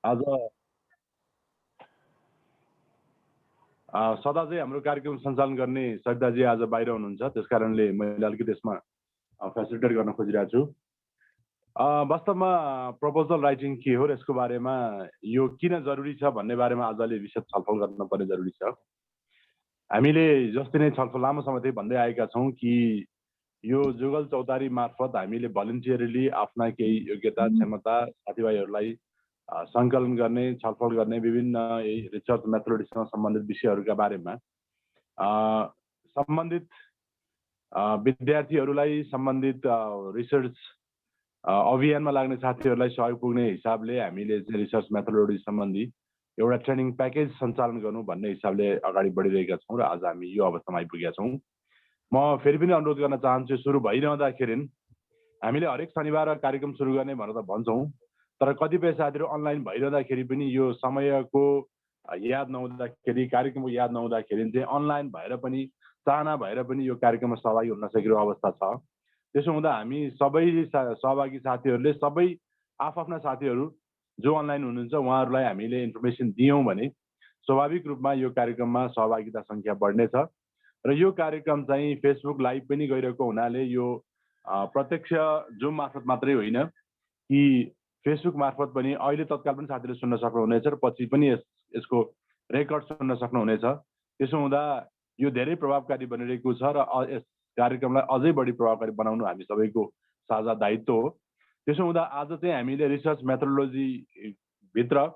आज सदा चाहिँ हाम्रो कार्यक्रम सञ्चालन गर्ने सरिताजी आज बाहिर हुनुहुन्छ, त्यसकारणले मैले अलिकति यसमा फेसिलिटेट गर्न खोजिरहेको छु। वास्तवमा प्रपोजल राइटिङ के हो र यसको बारेमा यो किन जरुरी छ भन्ने बारेमा आज अलि विशेष छलफल गर्नुपर्ने जरुरी छ। हामीले जस्तै नै छलफल लामो समयदेखि भन्दै आएका छौँ कि यो जुगल चौतारी मार्फत हामीले भलन्टियरली आफ्ना केही योग्यता क्षमता साथीभाइहरूलाई सङ्कलन गर्ने, छलफल गर्ने विभिन्न रिसर्च मेथोडोलजीसँग सम्बन्धित विषयहरूका बारेमा सम्बन्धित विद्यार्थीहरूलाई सम्बन्धित रिसर्च अभियानमा लाग्ने साथीहरूलाई सहयोग पुग्ने हिसाबले हामीले चाहिँ रिसर्च मेथोडोलोजी सम्बन्धी एउटा ट्रेनिङ प्याकेज सञ्चालन गर्नु भन्ने हिसाबले अगाडि बढिरहेका छौँ र आज हामी यो अवस्थामा आइपुगेका छौँ। म फेरि पनि अनुरोध गर्न चाहन्छु, सुरु भइरहँदाखेरि हामीले हरेक शनिबार कार्यक्रम सुरु गर्ने भनेर त भन्छौँ, तर कतिपय साथीहरू अनलाइन भइरहँदाखेरि पनि यो समयको याद नहुँदाखेरि, कार्यक्रमको याद नहुँदाखेरि चाहिँ अनलाइन भएर पनि चाहना भएर पनि यो कार्यक्रममा सहभागी हुन सकेको अवस्था छ। त्यसो हुँदा हामी सबै सहभागी साथीहरूले सबै आफ्ना साथीहरू जो अनलाइन हुनुहुन्छ उहाँहरूलाई हामीले इन्फर्मेसन दियौँ भने स्वाभाविक रूपमा यो कार्यक्रममा सहभागिता सङ्ख्या बढ्नेछ र यो कार्यक्रम चाहिँ फेसबुक लाइभ पनि गइरहेको हुनाले यो प्रत्यक्ष जुम मार्फत मात्रै होइन कि फेसबुक मार्फत पनि अहिले तत्काल पनि साथीहरूले सुन्न सक्नुहुनेछ र पछि पनि यसको रेकर्ड सुन्न सक्नुहुनेछ। त्यसो हुँदा यो धेरै प्रभावकारी बनिरहेको छ र यस कार्यक्रमलाई अझै बढी प्रभावकारी बनाउनु हामी सबैको साझा दायित्व हो। त्यसो हुँदा आज चाहिँ हामीले रिसर्च मेथोडोलोजी भित्र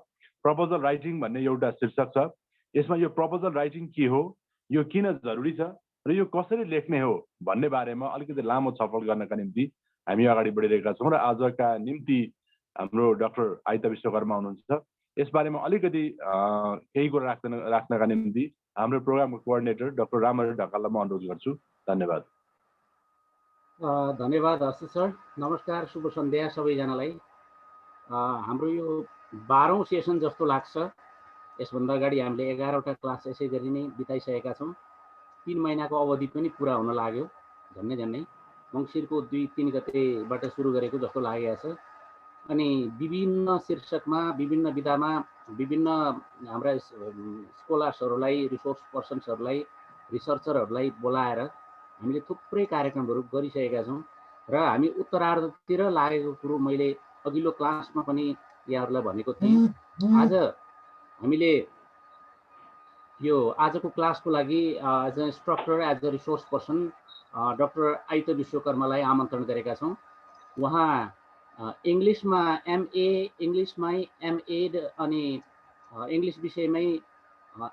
प्रपोजल राइटिङ भन्ने एउटा शीर्षक छ। यसमा यो प्रपोजल राइटिङ के हो, यो किन जरुरी छ र यो कसरी लेख्ने हो भन्ने बारेमा अलिकति लामो छलफल गर्नका निम्ति हामी अगाडि बढिरहेका छौँ र आजका निम्ति हाम्रो डाक्टर आइता विश्वकर्मा हुनुहुन्छ। यसबारेमा अलिकति केही कुरा राख्नका निम्ति हाम्रो प्रोग्रामको कोअर्डिनेटर डाक्टर रामहरि ढकाललाई म अनुरोध गर्छु। धन्यवाद। धन्यवाद हस्त सर। नमस्कार, शुभ सन्ध्या सबैजनालाई। हाम्रो यो 12औं सेसन जस्तो लाग्छ। यसभन्दा अगाडि हामीले 11वटा क्लास यसै गरी नै बिताइसकेका छौँ। 3 महिनाको अवधि पनि पुरा हुन लाग्यो। झन्नै मङ्सिरको 2-3 गतेबाट सुरु गरेको जस्तो लागेको छ। अनि विभिन्न शीर्षकमा, विभिन्न विधामा, विभिन्न हाम्रा स्कोलर्सहरूलाई, रिसोर्स पर्सन्सहरूलाई, रिसर्चरहरूलाई बोलाएर हामीले थुप्रै कार्यक्रमहरू गरिसकेका छौँ र हामी उत्तरार्धतिर लागेको कुरो मैले अघिल्लो क्लासमा पनि यहाँहरूलाई भनेको थिएँ। आज हामीले यो आजको क्लासको लागि as a instructor, as a resource person doctor Aita विश्वकर्मालाई आमन्त्रण गरेका छौँ। उहाँ इङ्ग्लिसमा MA, इङ्ग्लिसमै MAd अनि इङ्ग्लिस विषयमै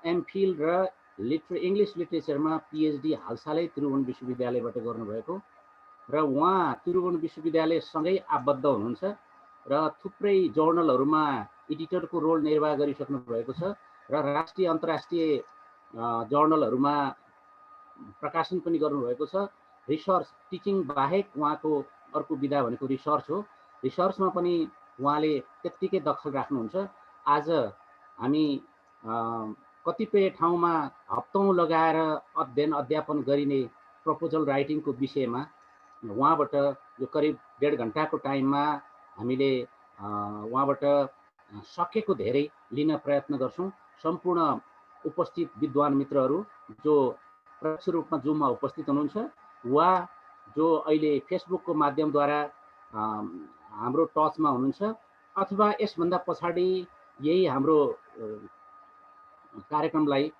MPhil र इङ्ग्लिस लिटरेचरमा PhD हालसालै त्रिभुवन विश्वविद्यालयबाट गर्नुभएको र उहाँ त्रिभुवन विश्वविद्यालयसँगै आबद्ध हुनुहुन्छ र थुप्रै जर्नलहरूमा एडिटरको रोल निर्वाह गरिसक्नु भएको छ र राष्ट्रिय अन्तर्राष्ट्रिय जर्नलहरूमा प्रकाशन पनि गर्नुभएको छ। रिसर्च टिचिङ बाहेक उहाँको अर्को विधा भनेको रिसर्च हो। रिसर्चमा पनि उहाँले त्यत्तिकै दखल राख्नुहुन्छ। आज हामी कतिपय ठाउँमा हप्तौँ लगाएर अध्ययन अध्यापन गरिने प्रपोजल राइटिङको विषयमा उहाँबाट यो करिब 1.5 घन्टाको टाइममा हामीले उहाँबाट सकेको धेरै लिन प्रयत्न गर्छौँ। सम्पूर्ण उपस्थित विद्वान मित्रहरू जो प्रत्यक्ष रूपमा जुममा उपस्थित हुनुहुन्छ वा जो अहिले फेसबुकको माध्यमद्वारा हाम्रो टचमा हुनुहुन्छ अथवा यसभन्दा पछाडि यही हाम्रो कार्यक्रमलाई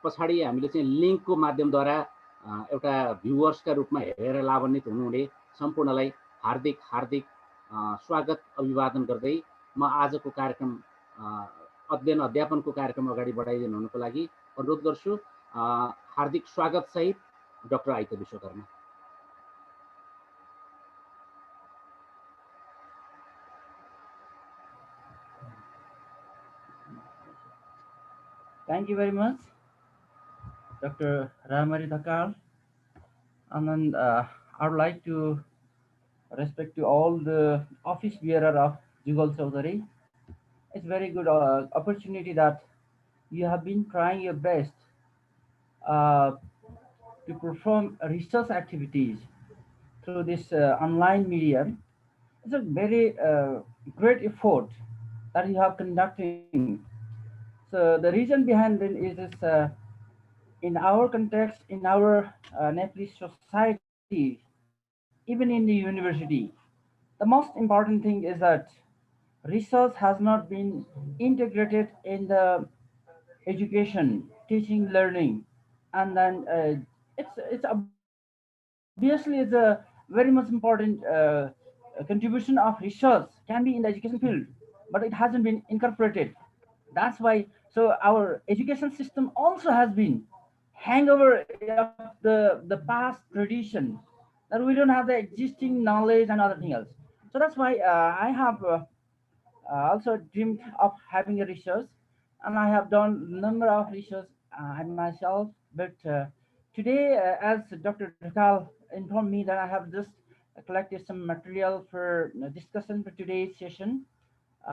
पछाडि हामीले चाहिँ लिङ्कको माध्यमद्वारा एउटा भ्युवर्सका रूपमा हेरेर लाभान्वित हुनुहुने सम्पूर्णलाई हार्दिक स्वागत अभिवादन गर्दै म आजको कार्यक्रम अध्ययन अध्यापनको कार्यक्रम अगाडि बढाइदिनु हुनुको लागि अनुरोध गर्छु। हार्दिक स्वागत सहित doctor Aita Bishwakarma. Thank you very much, Dr. Ramari Dhakal. And then I would like to respect to all the office bearer of Jugal Chautari. It's very good opportunity that you have been trying your best to perform research activities through this online medium. It's a very great effort that you have conducting. So the reason behind it is this, in our context, in our Nepalese society, even in the university, the most important thing is that research has not been integrated in the education, teaching, learning, and then it's obviously it's a very much important contribution of research can be in the education field, but it hasn't been incorporated. That's why. So our education system also has been hangover of the past tradition, that we don't have the existing knowledge and other thing else. So that's why I have also dreamed of having a research, and I have done number of research myself. But today, as Dr. Dhakal informed me that I have just collected some material for discussion for today's session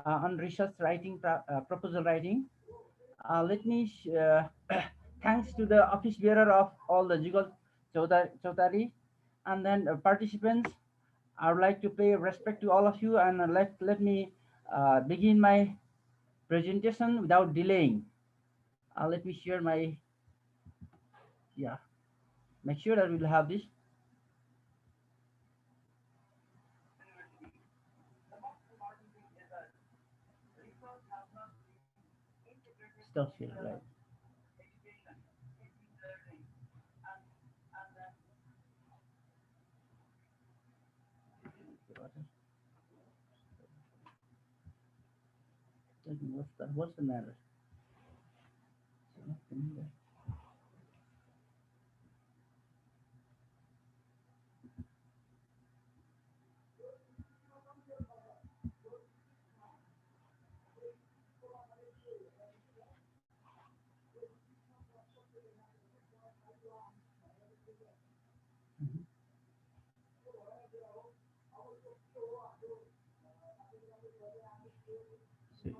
on research writing, proposal writing. Let me thanks to the office bearer of all the Jugal Chautari, and then participants. I would like to pay respect to all of you, and let me begin my presentation without delaying. Let me share my, yeah, make sure that we'll have this. Stuff here, right? What's the matter? See.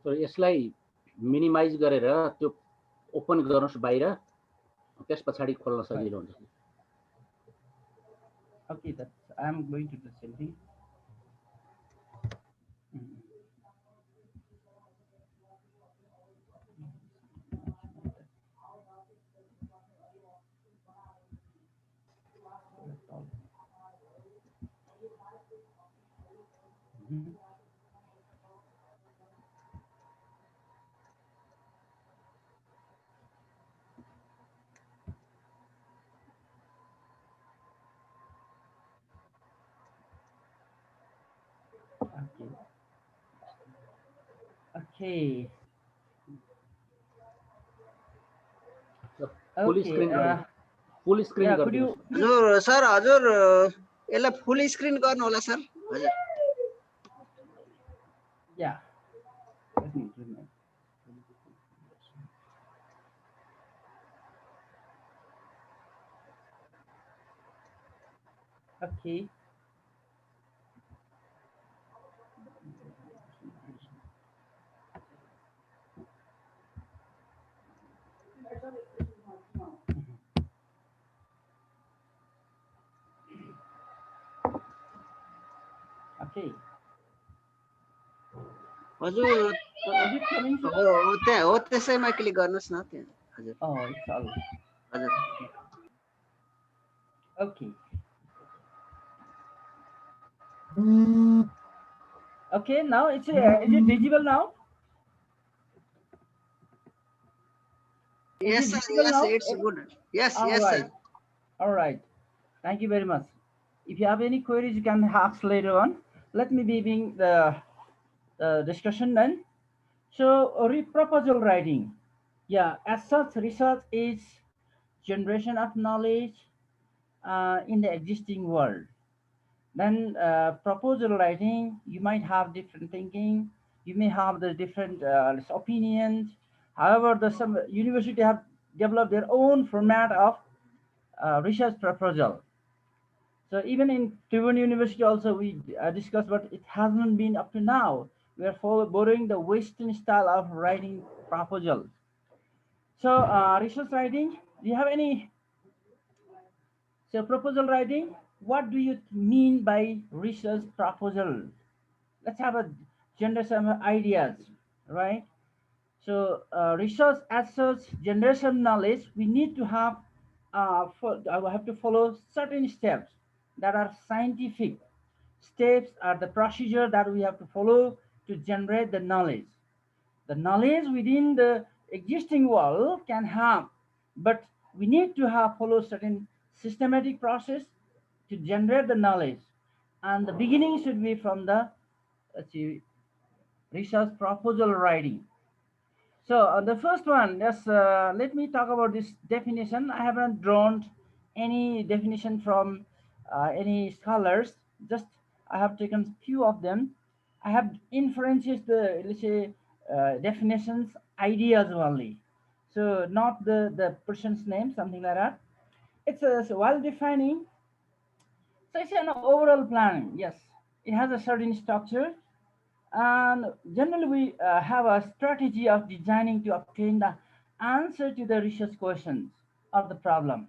So यसलाई minimise गरेर त्यो open गर्नुहोस् बाहिर, त्यस पछाडि खोल्न सजिलो हुन्छ। Okay, that I'm going to the selfie. Okay. Full screen full screen Yeah, could गरिदिनुहोस्। you? हजुर सर, हजुर यसलाई फुल स्क्रिन गर्नु होला सर। हजुर। Yeah. Let me do my. Okay. Okay. हजुर Is it coming, sir? हो त्यहाँ हो, त्यसैमा क्लिक गर्नुहोस् न त्यहाँ। हजुर Oh, it's all. हजुर। Okay. Okay. Now it's is it visible now? Yes Is sir, it visible yes, now? it's good. Yes, All yes right. sir. All right. Thank you very much. If you have any queries, you can ask later on. Let me begin the discussion then. So, proposal writing. Yeah, as such, research is generation of knowledge in the existing world. Then proposal writing, you might have different thinking. You may have the different opinions. However, some university have developed their own format of research proposal. So even in Tribhuwan University also we discussed, but it hasn't been up to now. We are borrowing the Western style of writing proposals. So research writing, do you have any So proposal writing, what do you mean by research proposal? Let's have a generate some ideas, right? So research as such, generation knowledge, we need to have I have to follow certain steps that are scientific steps, are the procedure that we have to follow to generate the knowledge. The knowledge within the existing world can have, but we need to have follow certain systematic process to generate the knowledge. And the beginning should be from the, let's see, research proposal writing. So the first one, yes, let me talk about this definition. I haven't drawn any definition from any scholars. Just I have taken few of them. I have inferences the, let's say, definitions, ideas only. So not the person's name, something like that. It's so while defining. So it's an overall planning. Yes, it has a certain structure, and generally we have a strategy of designing to obtain the answer to the research questions or the problem.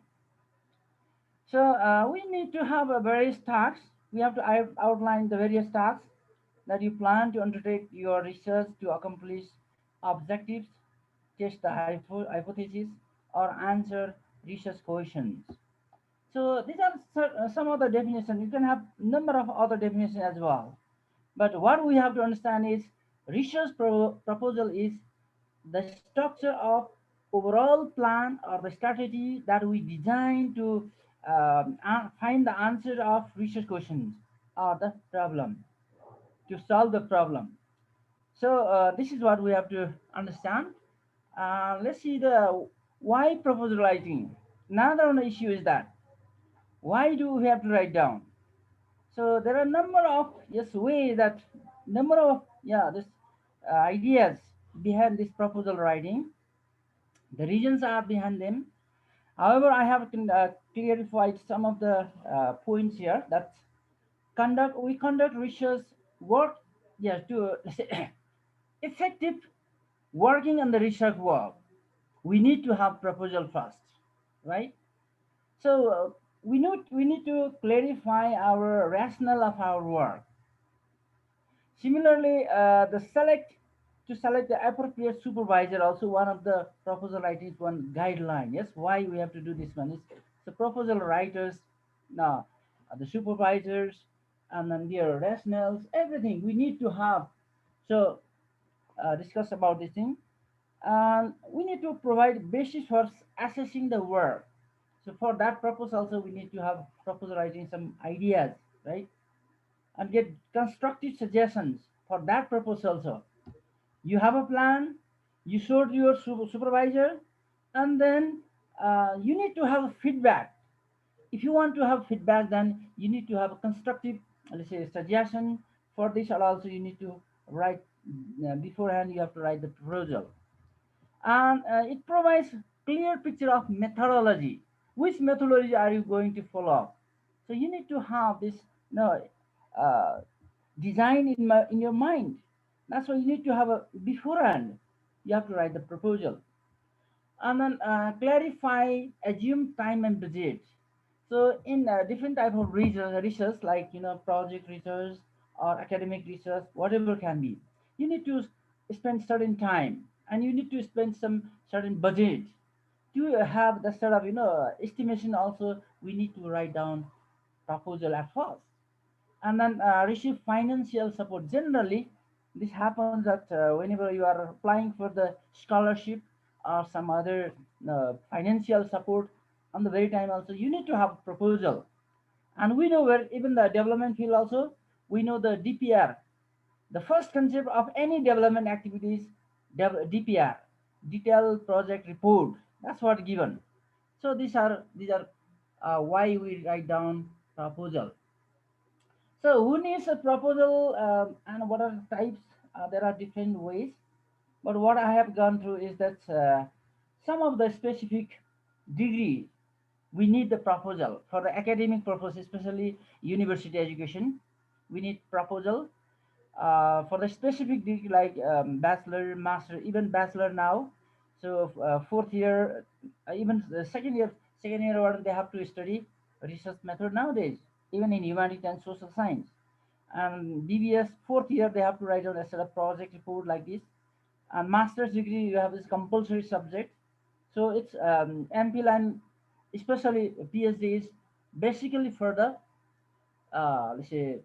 So we need to have a various tasks. We have to outline the various tasks that you plan to undertake your research to accomplish objectives, test the hypothesis, or answer research questions. So these are some of the definitions. You can have number of other definitions as well. But what we have to understand is research proposal is the structure of overall plan or the strategy that we design to find the answer of research questions or the problem, to solve the problem. So this is what we have to understand. Let's see the why proposal writing. Another one issue is that why do we have to write down? So there are a number of, yes, ways that number of, yeah, this ideas behind this proposal writing. The reasons are behind them. However, I have clarified some of the points here. That we conduct research work, yes, to effective working on the research work. We need to have proposal first, right? So we need to clarify our rationale of our work. Similarly, to select the appropriate supervisor, also one of the proposal writers one guideline. Yes, why we have to do this one is the proposal writers, now the supervisors, and then their rationales, everything we need to have. So discuss about this thing, and we need to provide basis for assessing the work. So for that purpose, also we need to have proposal writing some ideas, right? And get constructive suggestions for that purpose also. You have a plan, you show to your supervisor, and then you need to have feedback. If you want to have feedback, then you need to have a constructive, let's say, suggestion for this, or also you need to write beforehand. You have to write the proposal, and it provides clear picture of methodology. Which methodology are you going to follow? So you need to have this, uh, design in your mind. That's why you need to have a beforehand. You have to write the proposal, and then clarify, assume time and budget. So in different type of research, like project research or academic research, whatever can be, you need to spend certain time, and you need to spend some certain budget to have the sort of estimation. Also, we need to write down proposal at first, and then receive financial support. Generally, this happens that whenever you are applying for the scholarship or some other financial support, on the very time also you need to have proposal. And we know where even the development field also, we know the DPR, the first concept of any development activities, DPR, detailed project report. That's what given. So these are why we write down proposal. So who needs a proposal, and what are types? There are different ways, but what I have gone through is that some of the specific degree we need the proposal for the academic purpose, especially university education. We need proposal for the specific degree like bachelor, master, even bachelor now. So fourth year, even the second year, one they have to study. research method nowadays, even in humanities and social science. And BBS fourth year they have to write out a set of project report like this. And master's degree you have this compulsory subject. So it's MPhil and especially PhD is basically for the let's say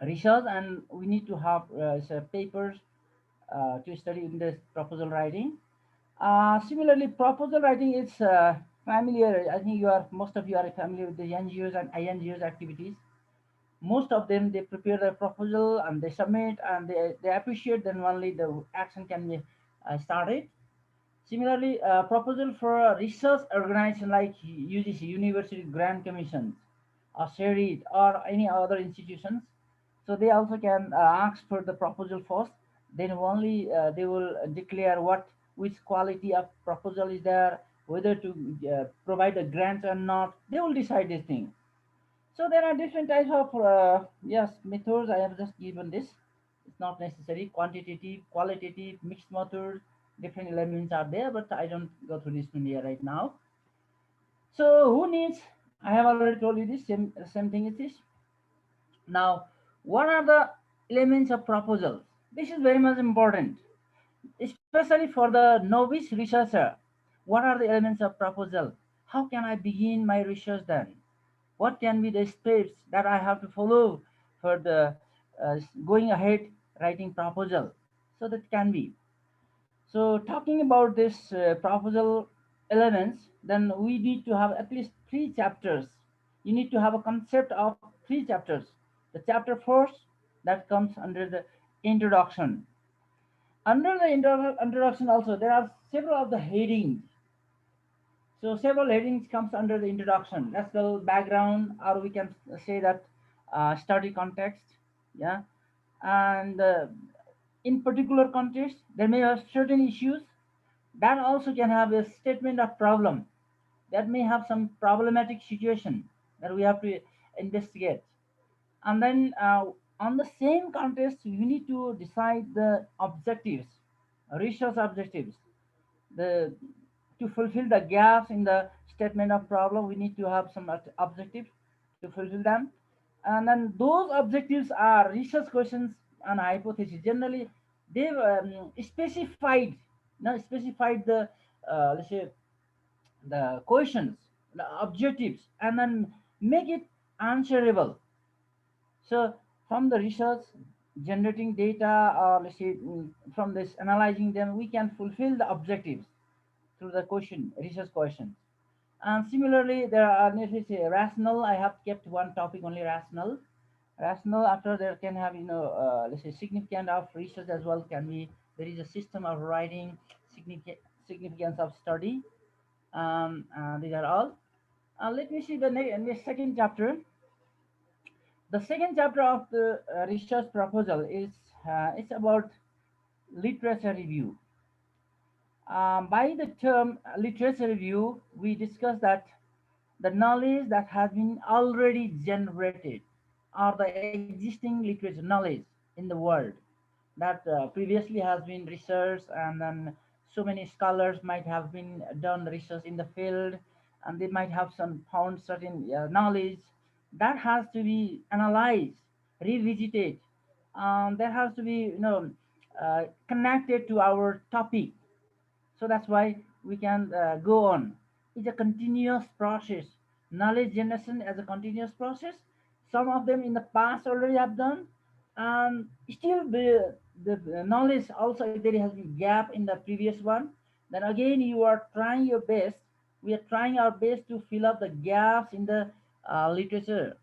research, and we need to have say papers to study in this proposal writing. Similarly, proposal writing is familiar. I think most of you are familiar with the NGOs and INGOs activities. Most of them they prepare their proposal and they submit and they appreciate. Then only the action can be started. Similarly, proposal for a research organization like UGC, University Grant Commission, or SERIT, or any other institutions. So they also can ask for the proposal first. Then only they will declare which quality of proposal is there, whether to provide a grant or not. They will decide this thing. So there are different types of yes methods. I have just given this. It's not necessary quantitative, qualitative, mixed methods. Different elements are there, but I don't go through this one here right now. So who needs? I have already told you this. Same thing is this. Now, what are the elements of proposals? This is very much important, especially for the novice researcher. What are the elements of proposal? How can I begin my research then? What can be the steps that I have to follow for the going ahead writing proposal? So that can be. So talking about this proposal elements, then we need to have at least three chapters. You need to have a concept of three chapters. The chapter first that comes under the introduction. Under the introduction also there are several of the headings. So several headings comes under the introduction. That's the background, or we can say that study context. Yeah, and in particular context, there may have certain issues that also can have a statement of problem. That may have some problematic situation that we have to investigate. And then on the same context, you need to decide the objectives, research objectives, the to fulfill the gaps in the statement of problem. We need to have some objectives to fulfill them, and then those objectives are research questions and hypothesis. Generally they've specified, now specified the let's say the questions, the objectives, and then make it answerable. So from the research, generating data, or let's say from this analyzing them, we can fulfill the objectives through the question, research questions. And similarly, there are necessary rational. I have kept one topic only, rational. Rational. After there can have let's say significant of research as well. Can be there is a system of writing, significance of study. These are all. Let me see the second chapter. The second chapter of the research proposal is it's about literature review. By the term literature review, we discuss that the knowledge that has been already generated, or the existing literature knowledge in the world that previously has been researched, and then so many scholars might have been done research in the field, and they might have some found certain knowledge that has to be analyzed, revisited. That has to be connected to our topic. So that's why we can go on. It's a continuous process. Knowledge generation as a continuous process. Some of them in the past already have done, and still the knowledge also, if there has been gap in the previous one, then again you are trying your best. We are trying our best to fill up the gaps in the literature,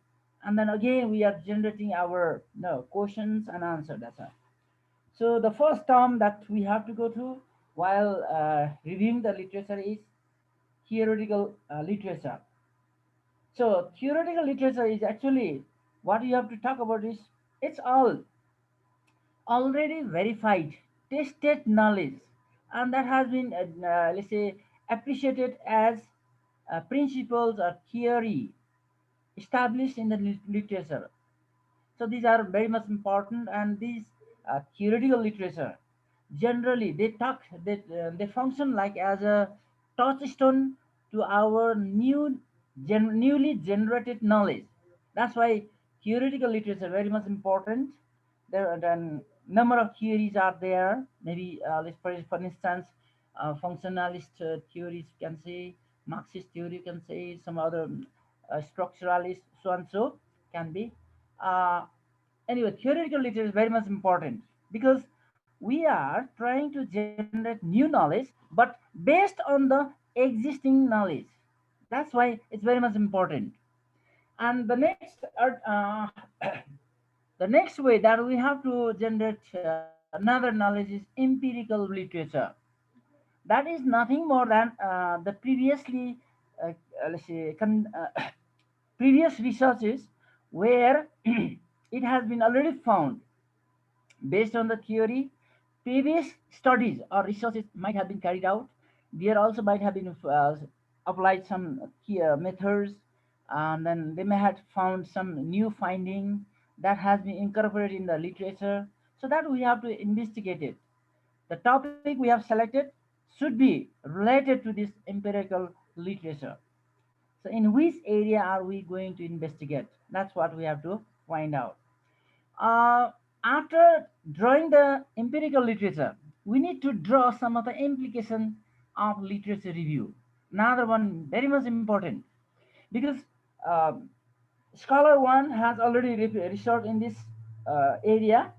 and then again we are generating our questions and answer. That's all. So the first term that we have to go through while reviewing the literature is theoretical literature. So theoretical literature is actually what you have to talk about is it's all already verified, tested knowledge, and that has been let's say appreciated as principles or theory established in the literature. So these are very much important, and these theoretical literature generally they function like as a touchstone to our new newly generated knowledge. That's why theoretical literature very much important. There are then number of theories are there. Maybe let's for instance, functionalist theories can say, Marxist theory can say, some other structuralist, so and so can be. Uh, Anyway, theoretical literature is very much important because we are trying to generate new knowledge, but based on the existing knowledge. That's why it's very much important. And the next way that we have to generate another knowledge is empirical literature. That is nothing more than the previously, uh, let's say, previous researches where it has been already found based on the theory. Previous studies or researches might have been carried out. There also might have been applied some key methods, and then they may have found some new finding that has been incorporated in the literature. So that we have to investigate it. The topic we have selected should be related to this empirical literature. So in which area are we going to investigate? That's what we have to find out. Uh, After drawing the empirical literature, we need to draw some of the implication of literature review. Another one very much important because uh, scholar one has already researched in this area,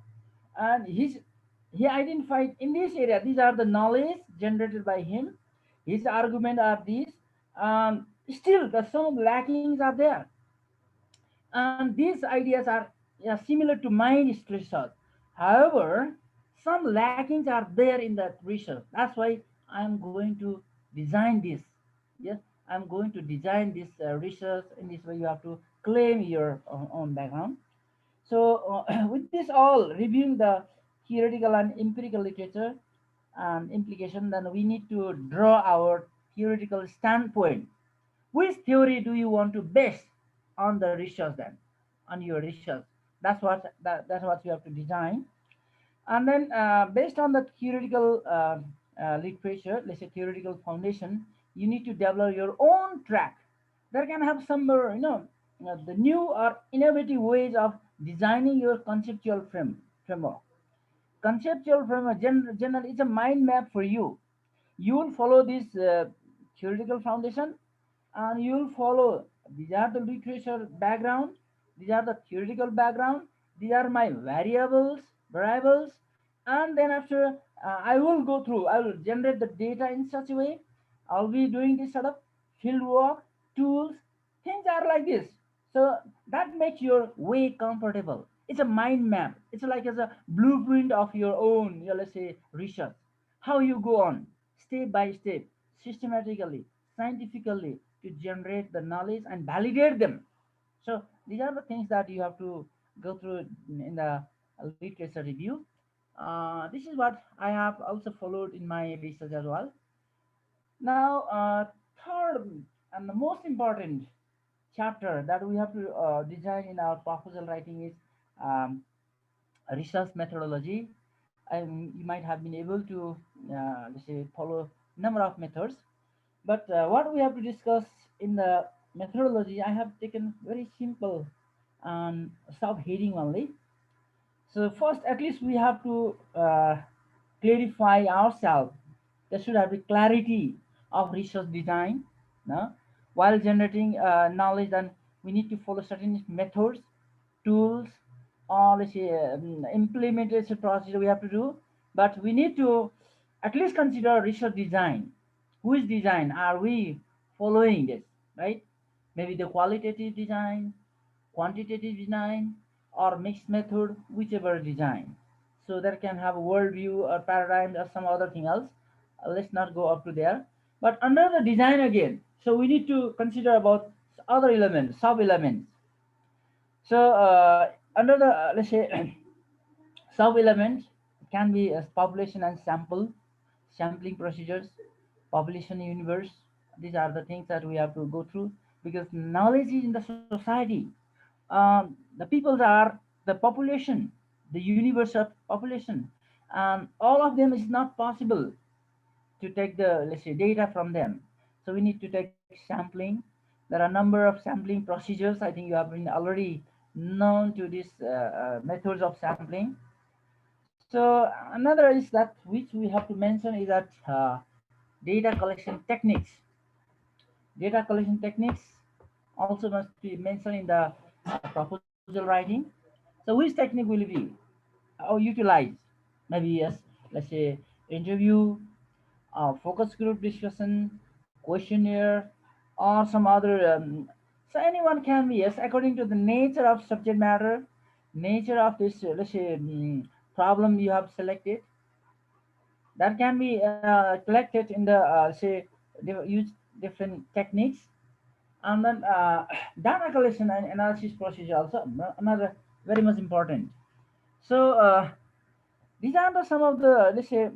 and he identified in this area these are the knowledge generated by him. His argument are these. Still, the some lackings are there, and these ideas are, yeah, similar to my research. However, some lackings are there in that research. That's why I'm going to design this. Yes, I'm going to design this research in this way. You have to claim your own background. So, with this all reviewing the theoretical and empirical literature and implication, then we need to draw our theoretical standpoint. Which theory do you want to base on the research then, on your research? That's what you have to design. And then based on the theoretical literature, let's say theoretical foundation, you need to develop your own track. There can have some the new or innovative ways of designing your conceptual framework. Conceptual framework generally is a mind map for you. You will follow this theoretical foundation, and you will follow, these are the literature background, these are the theoretical background, these are my variables, and then after I will go through, I will generate the data in such a way. I'll be doing this sort of field work, tools, things are like this. So that makes your way comfortable. It's a mind map. It's like as a blueprint of your own, let's say, research. How you go on, step by step, systematically, scientifically, to generate the knowledge and validate them. So these are the things that you have to go through in the literature review. This is what I have also followed in my research as well. Now, third and the most important chapter that we have to design in our proposal writing is um, research methodology. And you might have been able to, let's say, follow number of methods. But what we have to discuss in the methodology, I have taken very simple sub-heading only. So first, at least we have to clarify ourselves. There should have a clarity of research design. No? While generating knowledge, then we need to follow certain methods, tools, or let's say implementation process we have to do. But we need to at least consider research design. Which design are we following this, right? Maybe the qualitative design, quantitative design, or mixed method, whichever design. So that can have a worldview or paradigm or some other thing else. Let's not go up to there. But under the design again, so we need to consider about other elements, sub elements. So under the let's say sub elements can be as population and sampling procedures, population universe. These are the things that we have to go through because knowledge is in the society. The peoples are the population, the universe of population, and all of them is not possible to take the, let's say, data from them. So we need to take sampling, There are a number of sampling procedures. I think you have been already known to these methods of sampling. So another is that which we have to mention is that data collection techniques. Data collection techniques also must be mentioned in the proposal writing. So which technique will be utilized? Maybe yes, let's say interview, focus group discussion, questionnaire, or some other. So anyone can be, yes, according to the nature of subject matter, nature of this, let's say, problem you have selected, that can be collected in the, say, use different techniques. And then data collection and analysis procedure also another very much important. So these are some of the, let's say,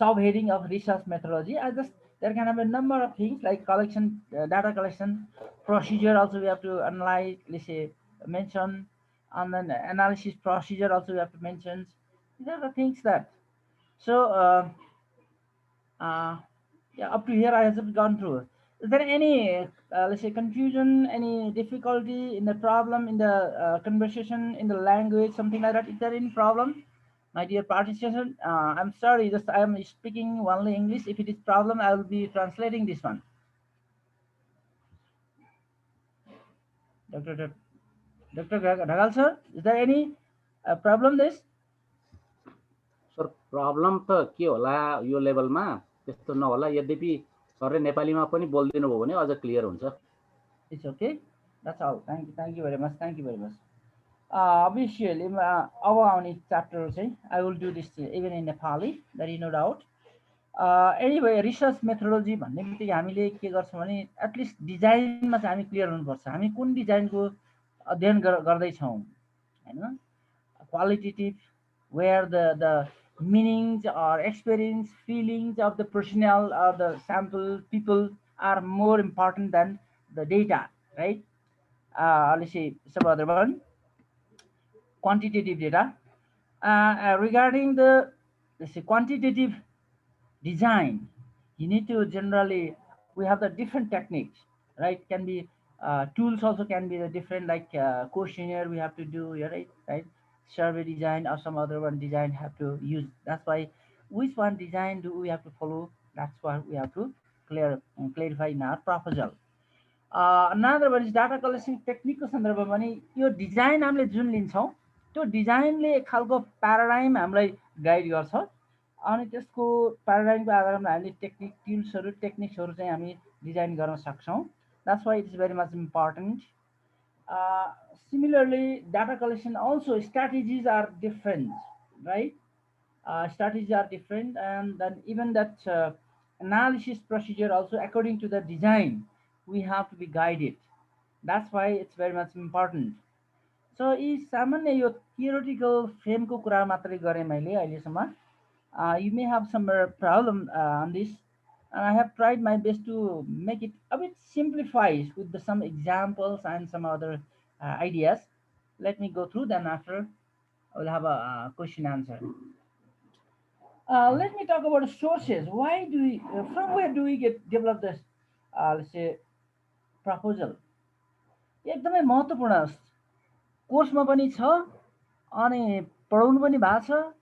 subheading of research methodology. I just, there can have a number of things like collection, data collection procedure. Also, we have to analyze, let's say, mention, and then analysis procedure. Also, we have to mention. These are the things that. So, uh, yeah, up to here I have just gone through. Is there any, let's say, confusion, any difficulty in the problem, in the conversation, in the language, something like that? Is there any problem? My dear participant, I'm sorry, just I am speaking only English. If it is problem, I will be translating this one. Dr. Dhagal sir, is there any problem this? Sir problem त के होला यो लेभलमा त्यस्तो नहोला, यद्यपि सरले नेपालीमा पनि बोलिदिनु भयो भने अझ क्लियर हुन्छ। It's okay. That's all. Thank you very much. Thank you very much. Obviously, अब आउने chapter चाहिँ I will do this even in Nepali. There is no doubt. Anyway, research methodology भन्ने बित्तिकै हामीले के गर्छौँ भने एटलिस्ट डिजाइनमा चाहिँ हामी क्लियर हुनुपर्छ। हामी कुन डिजाइनको अध्ययन गर्दैछौँ हैन, qualitative, where the meanings or experience, feelings of the personnel or the sample people are more important than the data, right? Let's see some other one, quantitative data. Regarding the, let's say, quantitative design, you need to generally, we have the different techniques, right? Can be tools also can be the different, like questionnaire we have to do, right? Survey design or some other one design have to use. That's why which one design do we have to follow? That's what we have to clarify in our proposal. Another one is data collection technique को सन्दर्भमा पनि यो design हामीले जुन लिन्छौँ त्यो डिजाइनले एक खालको प्याराडाइम हामीलाई गाइड गर्छ, अनि त्यसको प्याराडाइमको आधारमा हामीले टेक्निक्सहरू चाहिँ हामी डिजाइन गर्न सक्छौँ. That's why it is very much important. Similarly, data collection also strategies are different, right? Strategies are different, and then even that analysis procedure also according to the design we have to be guided. That's why it's very much important. So यी सामान्य यो theoretical frame को कुरा मात्रै गरेँ मैले अहिलेसम्म. You may have some problem on this, and I have tried my best to make it a bit simplified with some examples and some other ideas. Let me go through them after. I will have a question answer. Let me talk about sources. Why do we, from where do we develop this, let's say, proposal? एकदमै महत्त्वपूर्ण कोर्समा पनि छ अनि पढाउनु पनि भएको छ,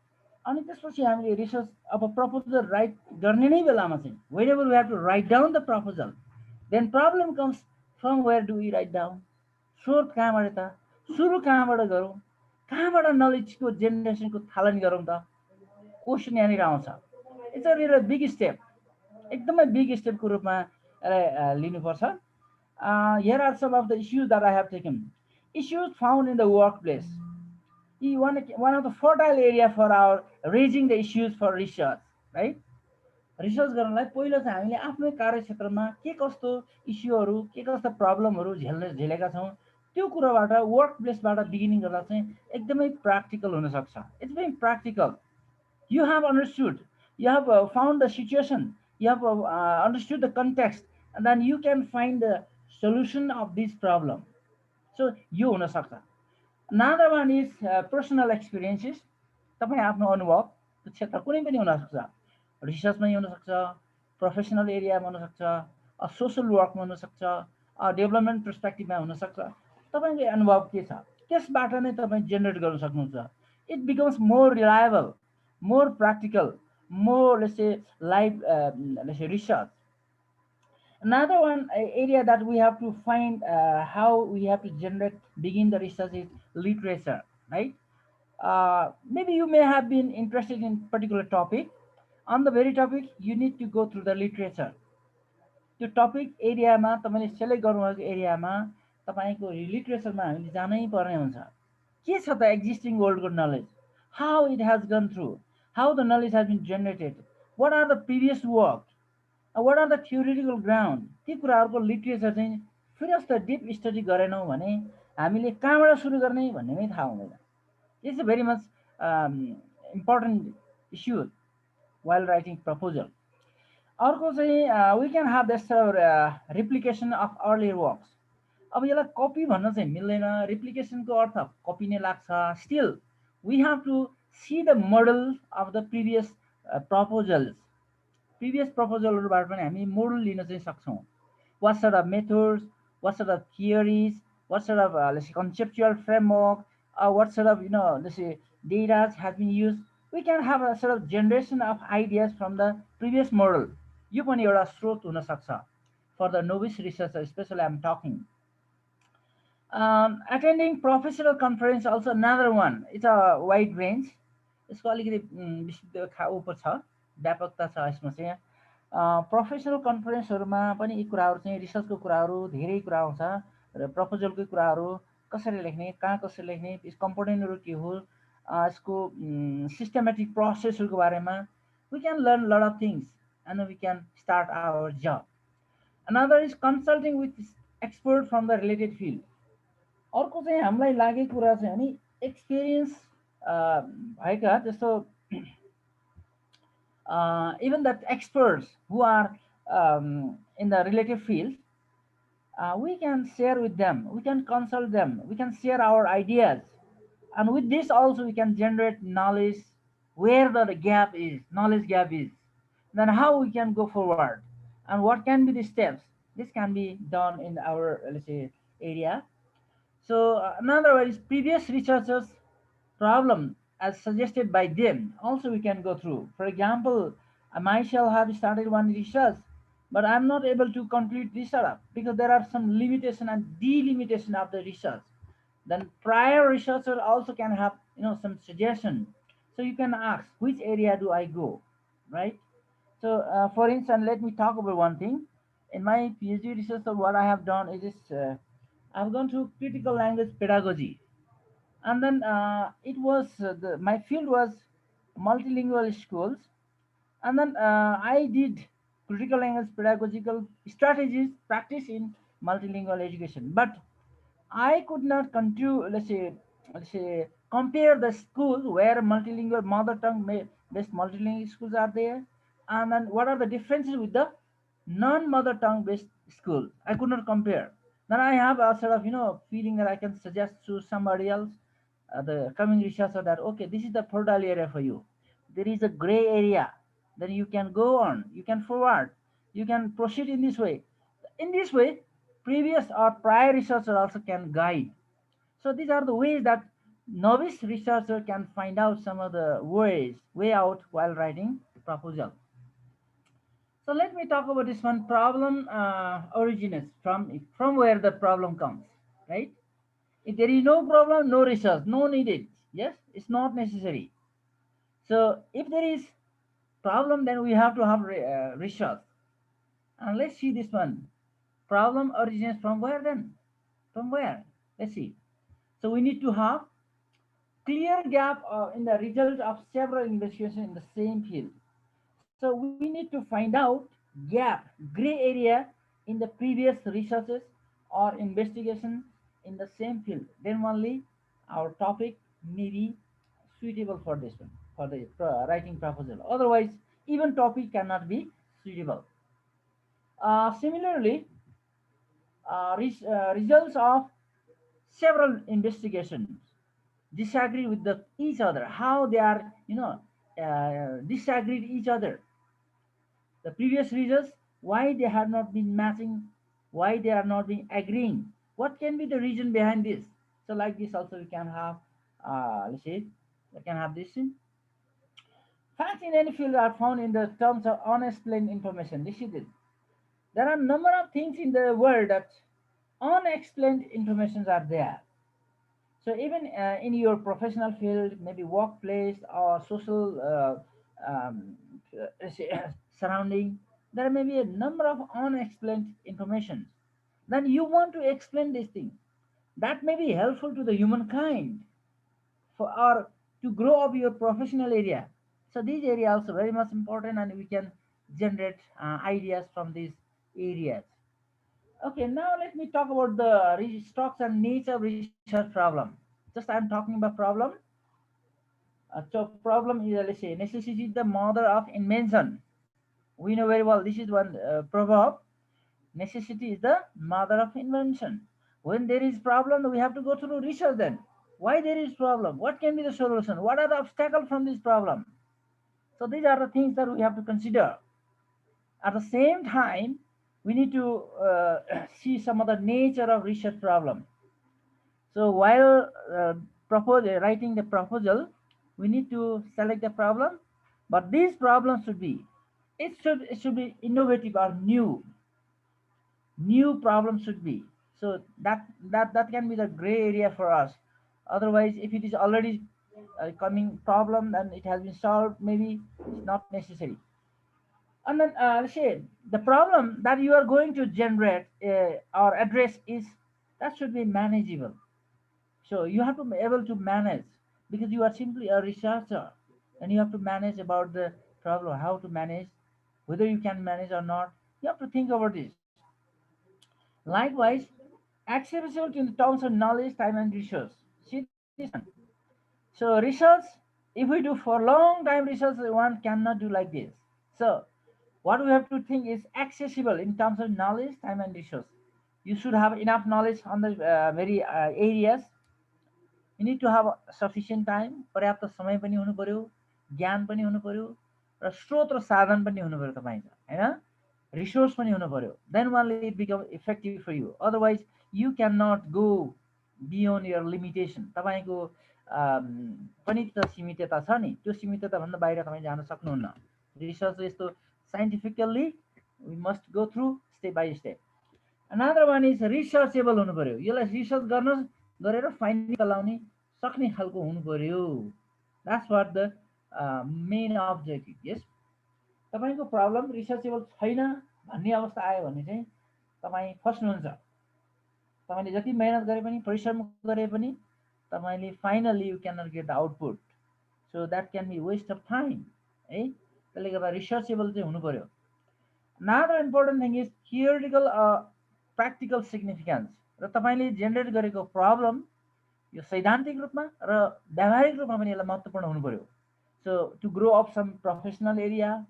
अनि त्यसपछि हामीले रिसर्च अब प्रपोजल राइट गर्ने नै बेलामा चाहिँ whenever we have to write down the proposal, then problem comes from where do we write down? स्रोत कहाँबाट त, सुरु कहाँबाट गरौँ, कहाँबाट नलेजको जेनेरेसनको थालनी गरौँ त, क्वेसन यहाँनिर आउँछ. It's a real big step, एकदमै बिग स्टेपको रूपमा लिनुपर्छ. Here are some of the issues that I have taken. Issues found in the workplace. One of the fertile area for our raising the issues for research, right? Research गर्नलाई पहिलो चाहिँ हामीले आफ्नै कार्यक्षेत्रमा के कस्तो इस्युहरू, के कस्ता प्रब्लमहरू झेलेका छौँ त्यो कुराबाट वर्क प्लेसबाट बिगिनिङ गर्दा चाहिँ एकदमै प्र्याक्टिकल हुन सक्छ. It's very practical. You have understood, you have found the situation, you have understood the context, and then you can find the solution of this problem. So यो हुन सक्छ. Another one is personal experiences. तपाईँ आफ्नो अनुभव त्यो क्षेत्र कुनै पनि हुन सक्छ, रिसर्चमै हुन सक्छ, प्रोफेसनल एरियामा हुन सक्छ, सोसल वर्कमा हुनसक्छ, डेभलपमेन्ट पर्सपेक्टिभमा हुनसक्छ। तपाईँको अनुभव के छ त्यसबाट नै तपाईँ जेनेरेट गर्न सक्नुहुन्छ। It becomes more reliable, more practical, more let's say live let's say research. Another one area that we have to find how we have to begin the research is literature, right? Maybe you may have been interested in particular topic. On the very topic, you need to go through the literature. त्यो topic एरियामा तपाईँले select गर्नुभएको एरियामा तपाईँको लिटरेचरमा हामीले जानै पर्ने हुन्छ। के छ त एक्जिस्टिङ वर्ल्डको knowledge, how it has gone through, how the knowledge has been generated, what are the previous work, what are the theoretical ground. ती कुराहरूको लिटरेचर चाहिँ फेरि जस्तो डिप स्टडी गरेनौँ भने हामीले कहाँबाट सुरु गर्ने भन्ने नै थाहा हुँदैन। It's a very much important issue while writing proposal. अर्को चाहिँ we can have this replication of earlier works. अब यसलाई कपी भन्न चाहिँ मिल्दैन, रिप्लिकेसनको अर्थ कपी नै लाग्छ। Still we have to see the model of the previous proposals. Previous प्रपोजलहरूबाट पनि हामी मोडल लिन चाहिँ सक्छौँ। What sort of methods, what sort of theories, what sort of let's say conceptual framework, what sort of let's say data has been used. We can have a sort of generation of ideas from the previous model. यो पनि एउटा स्रोत हुन सक्छ for the novice researcher, especially I'm talking. Attending professional conference also another one. It's a wide range. यसको अलिकति ऊपर छ, व्यापकता छ यसमा चाहिँ। प्रोफेसनल कन्फरेन्सहरूमा पनि यी कुराहरू चाहिँ रिसर्चको कुराहरू धेरै कुरा आउँछ र प्रपोजलकै कुराहरू कसरी लेख्ने, कहाँ कसरी लेख्ने, यस कम्पोनेन्टहरू के हो, यसको सिस्टमेटिक प्रोसेसहरूको बारेमा we can learn lot of things and we can start our job. Another is consulting with expert from the related field. अर्को चाहिँ हामीलाई लागेको कुरा चाहिँ नि एक्सपिरियन्स भएका जस्तो even that experts who are in the related field, we can share with them, we can consult them, we can share our ideas, and with this also we can generate knowledge where the gap is, knowledge gap is, then how we can go forward and what can be the steps. This can be done in our, let's say, area. So another one is previous researchers problem as suggested by them also we can go through. For example, I myself have started one research, but I'm not able to complete research because there are some limitation and delimitation of the research. Then prior researcher also can have some suggestion. So you can ask which area do I go, right? So for instance, let me talk about one thing. In my PhD research, what I have done is this, I've gone to critical language pedagogy. And then it was my field was multilingual schools, and then I did critical language pedagogical strategies practice in multilingual education. But I could not continue, let's say compare the schools where multilingual mother tongue based multilingual schools are there, and then what are the differences with the non-mother tongue based schools. I could not compare. Then I have a sort of feeling that I can suggest to somebody else, the coming researcher, that okay, this is the fertile area for you. There is a gray area. Then you can go on, you can forward, you can proceed in this way. In this way, previous or prior researcher also can guide. So these are the ways that novice researcher can find out some of the way out while writing proposal. So let me talk about this one. Problem originates from where the problem comes, right? If there is no problem, no research, no needed. Yes, it's not necessary. So if there is problem, then we have to have research. And let's see this one. Problem originates from where then? From where? Let's see. So we need to have clear gap in the result of several investigations in the same field. So we need to find out gap, gray area in the previous researches or investigation in the same field. Then only our topic may be suitable for this one, for the writing proposal. Otherwise, even topic cannot be suitable. Similarly, results of several investigations disagree with each other. How they are, disagree with each other. The previous research why they have not been matching, why they are not being agreeing, what can be the reason behind this. So like this also we can have, let's say, we can have this. Facts in any field are found in the terms of unexplained information. This is it. There are a number of things in the world that unexplained informations are there. So even in your professional field, maybe workplace or social um, surrounding, there may be a number of unexplained information. Then you want to explain this thing. That may be helpful to the humankind for or to grow up your professional area. So these areas also very much important, and we can generate ideas from these areas. Okay, now let me talk about the stocks and needs of research problem. Just I'm talking about problem. So problem is, let's say, necessity is the mother of invention. We know very well this is one proverb. Necessity is the mother of invention. When there is problem, we have to go through research then. Why there is problem? What can be the solution? What are the obstacles from this problem? So these are the things that we have to consider. At the same time, we need to see some of the nature of research problem. So while writing the proposal, we need to select the problem, but these problems should be, it should be innovative or new problems should be. So that can be the gray area for us. Otherwise, if it is already coming problem and it has been solved, maybe it's not necessary. And then let's say the problem that you are going to generate or address is that should be manageable. So you have to be able to manage, because you are simply a researcher, and you have to manage about the problem, how to manage, whether you can manage or not. You have to think about this. Likewise, accessible in terms of knowledge, time, and resource. See this one. So research, if we do for long time research, one cannot do like this. So what we have to think is accessible in terms of knowledge, time, and resource. You should have enough knowledge on the very areas. You need to have sufficient time, पर्याप्त समय पनि हुनु पर्यो, ज्ञान पनि हुनु पर्यो, र स्रोत र साधन पनि हुनु पर्यो तपाईसँग, हैन? रिसोर्स पनि हुनु पर्यो. Then only it become effective for you. Otherwise, you cannot go beyond your limitation. तपाईको पनि त सीमितता छ नि, त्यो सीमितता भन्दा बाहिर तपाईँ जान सक्नुहुन्न. रिसर्च यस्तो scientifically we must go through step by step. Another one is researchable हुनु पर्यो. यसलाई रिसर्च गरेर फाइन्डिङ चलाउने सक्ने खालको हुनु पर्यो. That's what the main objective. Yes, तपाईको प्रब्लम रिसर्चेबल छैन भन्ने अवस्था आयो भने चाहिँ तपाईँ फस्नुहुन्छ. तपाईले जति मेहनत गरे पनि, परिश्रम गरे पनि, तपाईले finally you can not get the output. So that can be waste of time, है? त्यसले गर्दा रिसर्चेबल चाहिँ हुनु पर्यो. Another important thing is theoretical practical significance. र तपाईले जेनेरेट गरेको प्रब्लम यो सैद्धान्तिक रूपमा र व्यावहारिक रूपमा पनि यसलाई महत्त्वपूर्ण हुनु पर्यो. So to grow up some professional area,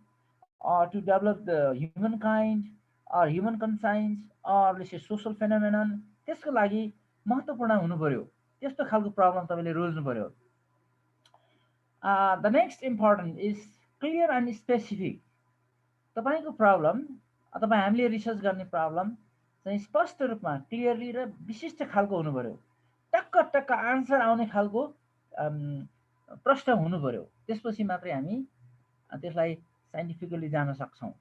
or to develop the humankind or human conscience, or let's say social phenomenon, त्यसको लागि महत्त्वपूर्ण हुनु पर्यो. त्यस्तो खालको प्रब्लम तपाईले रोज्नु पर्यो. The next important is clear and specific. तपाईको प्रब्लम अथवा हामीले रिसर्च गर्ने प्रब्लम चाहिँ स्पष्ट रूपमा, क्लियरली र विशिष्ट खालको हुनु पर्यो. टक्क टक्क आन्सर आउने खालको प्रश्न हुनु पर्यो. त्यसपछि मात्रै हामी त्यसलाई साइन्टिफिकली जान सक्छौँ.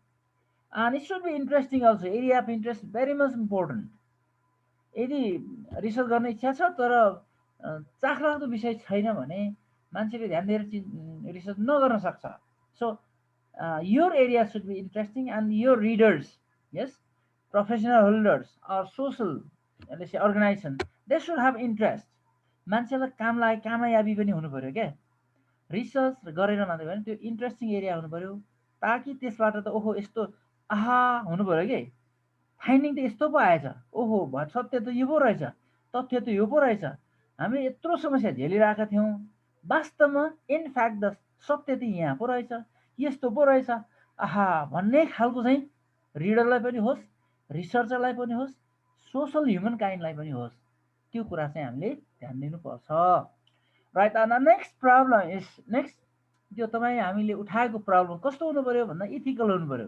And it should be interesting also. Area of interest very much important. यदि रिसर्च गर्ने इच्छा छ तर चाखलाग्दो विषय छैन भने मान्छेले ध्यान दिएर रिसर्च नगर्न सक्छ. So your area should be interesting, and your readers, yes, professional holders or social, let's say, organization, they should have interest. मान्छेलाई काम लाग्यो, कामयाबी पनि हुनु पर्यो क्या. रिसर्च गरेर मात्रै भने त्यो इन्ट्रेस्टिङ एरिया हुनु पर्यो, ताकि त्यसबाट त ओहो यस्तो आहा हुनु पर्यो कि फाइन्डिङ त यस्तो पो आएछ, ओहो सत्य त यो पो रहेछ, तथ्य त यो पो रहेछ, हामीले यत्रो समस्या झेलिरहेका थियौँ, वास्तवमा इनफ्याक्ट द सत्य त यहाँ पो रहेछ, यस्तो पो रहेछ, आहा भन्ने खालको चाहिँ रिडरलाई पनि होस्, रिसर्चरलाई पनि होस्, सोसल ह्युमन काइन्डलाई पनि होस्, त्यो कुरा चाहिँ हामीले ध्यान दिनुपर्छ. राइट. अनि नेक्स्ट प्रब्लम इज नेक्स्ट त्यो तपाईँ हामीले उठाएको प्रब्लम कस्तो हुनु पर्यो भन्दा इथिकल हुनु पर्यो.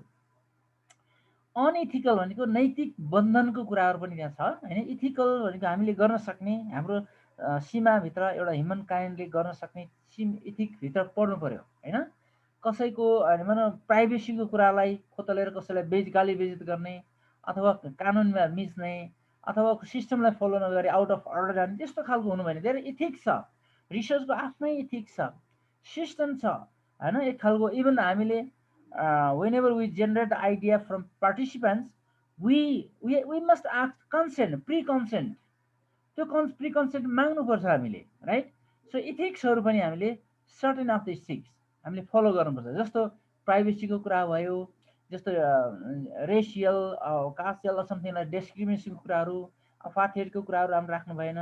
अनइथिकल भनेको नैतिक बन्धनको कुराहरू पनि त्यहाँ छ हैन। इथिकल भनेको हामीले गर्न सक्ने हाम्रो सीमाभित्र एउटा ह्युमन काइन्डले गर्न सक्ने इथिकभित्र पर्नु पर्यो हैन। कसैको भनौँ प्राइभेसीको कुरालाई खोतलेर कसैलाई गाली बेइज्जत गर्ने अथवा कानुनमा मिच्ने अथवा सिस्टमलाई फलो नगरी आउट अफ अर्डर जाने त्यस्तो खालको हुनु भएन। धेरै इथिक्स छ, रिसर्चको आफ्नै इथिक्स छ, सिस्टम छ हैन। एक खालको इभन हामीले whenever we generate the idea from participants, we must ask consent, pre-consent. त्यो pre-consent माग्नुपर्छ हामीले, राइट। सो इथिक्सहरू पनि हामीले सर्टेन अफ द इथिक्स हामीले फलो गर्नुपर्छ। जस्तो प्राइभेसीको कुरा भयो, जस्तो रेसियल कास्टियल समथिङ लाइक डिस्क्रिमिनेसनको कुराहरू, अपार्थाइडको कुराहरू हामीले राख्नु भएन,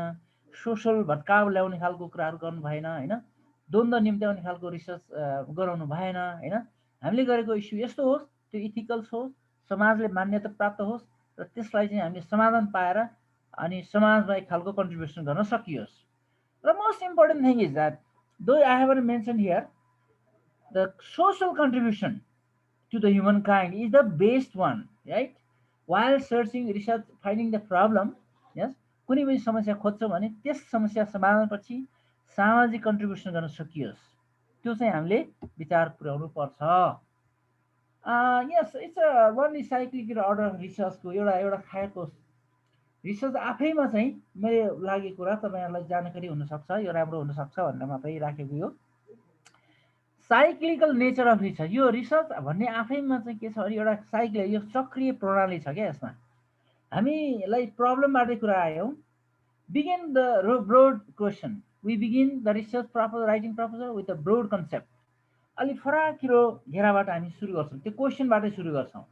सोसल भत्काव ल्याउने खालको कुराहरू गर्नु भएन हैन, द्वन्द्व निम्त्याउने खालको रिसर्च गराउनु भएन हैन। हामीले गरेको इस्यु यस्तो होस्, त्यो इथिकल्स होस्, समाजले मान्यता प्राप्त होस् र त्यसलाई चाहिँ हामीले समाधान पाएर अनि समाजमा एक खालको कन्ट्रिब्युसन गर्न सकियोस्। र most important thing is that though I have mention here the social contribution to the humankind is the best one, right? While searching, research, finding the problem, yes, कुनै पनि समस्या खोज्छौँ भने त्यस समस्या समाधानपछि सामाजिक कन्ट्रिब्युसन गर्न सकियोस्, त्यो चाहिँ हामीले विचार पुर्याउनु पर्छ। Yes, it's a one cyclic order रिसर्चको एउटा खाएको रिसर्च आफैमा चाहिँ मेरो लागेको कुरा तपाईँहरूलाई जानकारी हुनसक्छ, यो राम्रो हुनसक्छ भनेर मात्रै राखेको यो साइक्लिकल नेचर अफ रिसर्च। यो रिसर्च भन्ने आफैमा चाहिँ के छ भने एउटा साइक्ल, यो चक्रीय प्रणाली छ क्या। यसमा हामीलाई प्रब्लमबाटै कुरा आयौँ, begin the broad question, we begin the research proposal, writing proposal with the broad concept. अलिक फराकिलो घेराबाट हामी सुरु गर्छौँ, त्यो क्वेसनबाटै सुरु गर्छौँ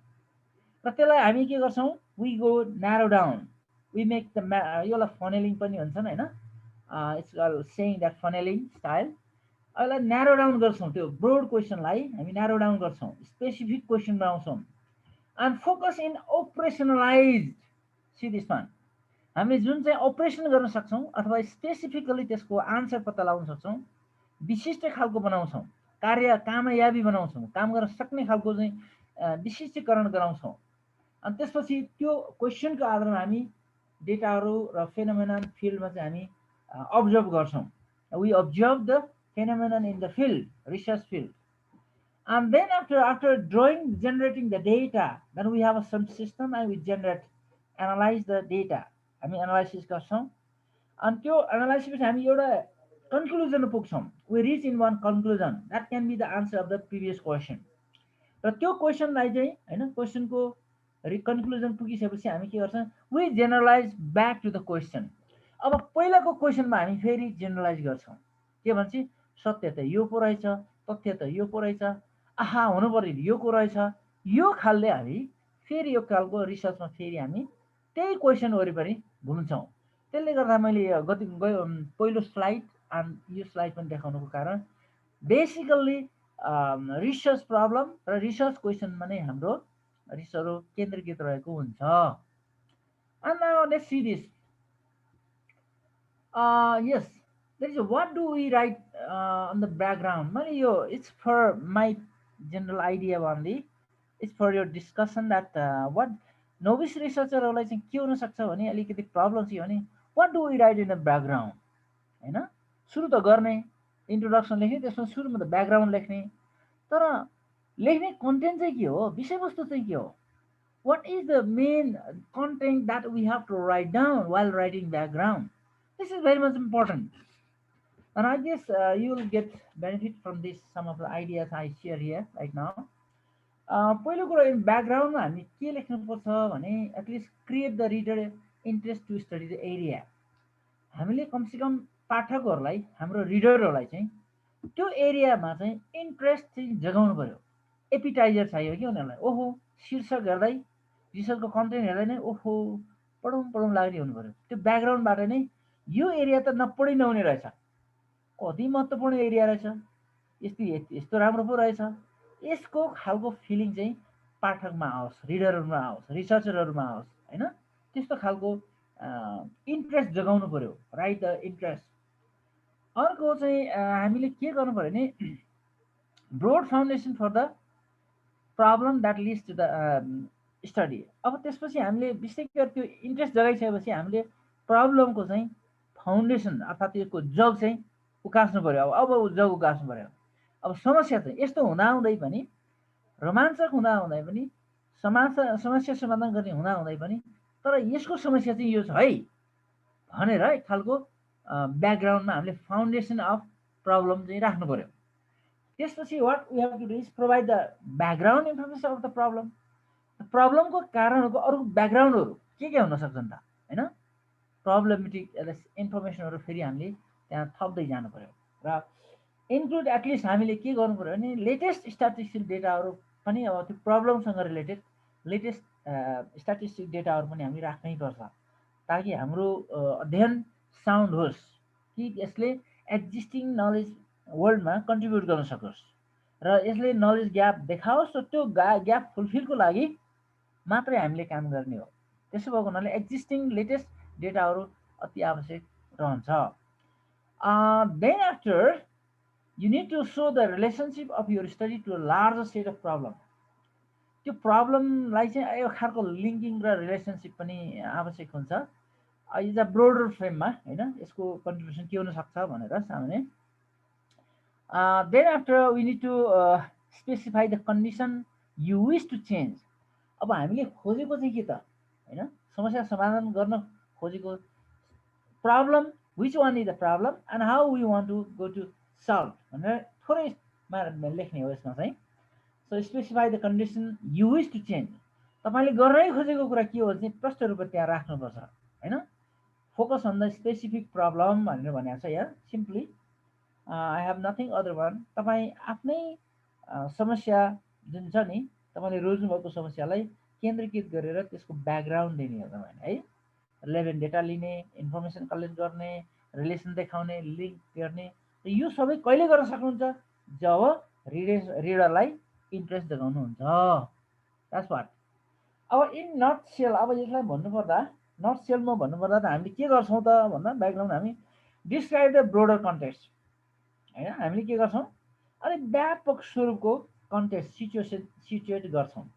र त्यसलाई हामी के गर्छौँ, we go narrow down, we make the योलाई फनेलिङ पनि भन्छन् हैन, it's called saying that funneling style. अहिले न्यारो डाउन गर्छौँ, त्यो ब्रोड क्वेसनलाई हामी न्यारो डाउन गर्छौँ, स्पेसिफिक क्वेसन बनाउँछौँ and focus in operationalize. See this one, हामीले जुन चाहिँ अपरेसन गर्न सक्छौँ अथवा स्पेसिफिकली त्यसको आन्सर पत्ता लगाउन सक्छौँ, विशिष्ट खालको बनाउँछौँ, कामयाबी बनाउँछौँ, काम गर्न सक्ने खालको चाहिँ विशिष्टीकरण गराउँछौँ। अनि त्यसपछि त्यो क्वेसनको आधारमा हामी डेटाहरू र फेनोमेनन फिल्डमा चाहिँ हामी अब्जर्भ गर्छौँ। We observe the phenomenon in the field, research field, and then after generating the data, then we have some system and we analyze the data. हामी एनालाइसिस गर्छौँ अनि त्यो एनालाइसिस हामी एउटा कन्क्लुजनमा पुग्छौँ। we reach in one conclusion that can be the answer of the previous question। र त्यो क्वेसनलाई चाहिँ हैन, क्वेसनको कन्क्लुजन पुगिसकेपछि हामी के गर्छौँ, we generalize back to the question। अब पहिलाको क्वेसनमा हामी फेरि जेनरलाइज गर्छौँ, के भन्छ, सत्य त यो पो रहेछ, तथ्य त यो पो रहेछ, आहा हुनु पर्यो यो को रहेछ, यो खालले हामी फेरि यो खालको रिसर्चमा फेरि हामी त्यही क्वेसन वरिपरि घुम्छौँ। त्यसले गर्दा मैले पहिलो स्लाइड अनि यो स्लाइड पनि देखाउनुको कारण बेसिकल्ली रिसर्च प्रब्लम र रिसर्च क्वेसनमा नै हाम्रो रिसर्चहरू केन्द्रीकृत रहेको हुन्छ। And now let's see this. yes, there is a, what do we write on the background? It's for my general idea only, it's for your discussion that what novice researcher हरूलाई चाहिँ के हुन सक्छ भने अलिकति प्रब्लम चाहिँ हो नि, what do we write in the background हैन। सुरु त गर्ने इन्ट्रोडक्सन लेख्ने, त्यसमा सुरुमा त ब्याकग्राउन्ड लेख्ने, तर लेख्ने कन्टेन्ट चाहिँ के हो, विषयवस्तु चाहिँ के हो, what is the main content that we have to write down while writing background? This is very much important, and I guess you will get benefit from this, some of the ideas I share here right now. पहिलो कुरा in ब्याकग्राउन्डमा हामी के लेख्नुपर्छ भने at least create the reader interest to study the area. हामीले कमसेकम पाठकहरूलाई, हाम्रो रिडरहरूलाई चाहिँ त्यो एरियामा चाहिँ इन्ट्रेस्ट चाहिँ जगाउनु पर्यो, एपिटाइजर चाहियो कि उनीहरूलाई। ओहो, शीर्षक हेर्दै रिसर्चको कन्टेन्ट हेर्दै नै ओहो पढौँ लाग्ने हुनु पर्यो। त्यो ब्याकग्राउन्डबाट नै यो एरिया त नपढै नहुने रहेछ, कति महत्त्वपूर्ण एरिया रहेछ, यस्तो राम्रो पो रहेछ, यसको खालको फिलिङ चाहिँ पाठकमा आओस्, रिडरहरूमा आओस्, रिसर्चरहरूमा आओस् हैन। त्यस्तो खालको इन्ट्रेस्ट जगाउनु पर्यो, राइट द इन्ट्रेस्ट। अर्को चाहिँ हामीले के गर्नु पर्यो भने broad foundation for the problem that leads to the study. अब त्यसपछि हामीले विशेष गरी त्यो इन्ट्रेस्ट जगाइसकेपछि हामीले प्रब्लमको चाहिँ फाउन्डेसन अर्थात् यसको जग चाहिँ उकास्नु पर्यो। अब जग उकास्नु पर्यो। अब समस्या चाहिँ यस्तो हुँदाहुँदै पनि, रोमाञ्चक हुँदाहुँदै पनि, समस्या समाधान गर्ने हुँदाहुँदै पनि, तर यसको समस्या चाहिँ यो छ है भनेर एक खालको ब्याकग्राउन्डमा हामीले फाउन्डेसन अफ प्रब्लम चाहिँ राख्नु पर्यो। त्यसपछि what we have to do is provide the background information of the problem. प्रब्लमको कारणहरूको अरू ब्याकग्राउन्डहरू के हुन सक्छन् त हैन, प्रब्लमेटिक इन्फर्मेसनहरू फेरि हामीले त्यहाँ थप्दै जानु पर्यो। र इन्क्लुड एटलिस्ट हामीले के गर्नु पर्यो भने लेटेस्ट स्ट्याटिस्टिकल डेटाहरू पनि, अब त्यो प्रब्लमसँग रिलेटेड लेटेस्ट स्ट्याटिस्टिक डेटाहरू पनि हामीले राख्नै पर्छ, ताकि हाम्रो अध्ययन साउन्ड होस् कि यसले एक्जिस्टिङ नलेज वर्ल्डमा कन्ट्रिब्युट गर्न सकोस् र यसले नलेज ग्याप देखाओस्। र त्यो ग्याप फुलफिलको लागि मात्रै हामीले काम गर्ने हो। त्यसो भएको हुनाले एक्जिस्टिङ लेटेस्ट डेटाहरू अति आवश्यक रहन्छ। Then after you need to show the relationship of your study to a larger set of problem। त्यो प्रब्लमलाई चाहिँ यो खालको लिङ्किङ र रिलेसनसिप पनि आवश्यक हुन्छ। इज अ ब्रोडर फ्रेममा हैन, यसको कन्ट्रिब्युसन के हुन सक्छ भनेर सामान्य। Then after we need to specify the condition you wish to change. अब हामीले खोजेको चाहिँ के त हैन, समस्या समाधान गर्न खोजेको problem, which one is the problem and how we want to go to solve भनेर थोरैमा लेख्ने हो यसमा चाहिँ। So specify the condition you wish to change. तपाईँले गर्नै खोजेको कुरा के हो चाहिँ प्रष्ट रूपमा त्यहाँ राख्नुपर्छ हैन। Focus on the specific problem भनेर भनेको छ यहाँ simply. I have nothing other one. तपाईँ आफ्नै समस्या जुन छ नि, तपाईँले रोज्नुभएको समस्यालाई केन्द्रीकृत गरेर त्यसको ब्याकग्राउन्ड दिने हो तपाईँले है। रिलेभेन्ट डेटा लिने, इन्फर्मेसन कलेक्ट गर्ने, रिलेसन देखाउने, लिङ्क गर्ने। यो सबै कहिले गर्न सक्नुहुन्छ? जब रिडरलाई इन्ट्रेस्ट देखाउनुहुन्छ। That's what. अब इन नट सेल, अब यसलाई भन्नुपर्दा नट सेलमा भन्नुपर्दा त हामीले के गर्छौँ त भन्दा ब्याकग्राउन्ड हामी डिस्क्राइब द ब्रोडर कन्टेक्स्ट हैन। हामीले के गर्छौँ? अलिक व्यापक स्वरूपको कन्टेक्स्ट सिचुएट गर्छौँ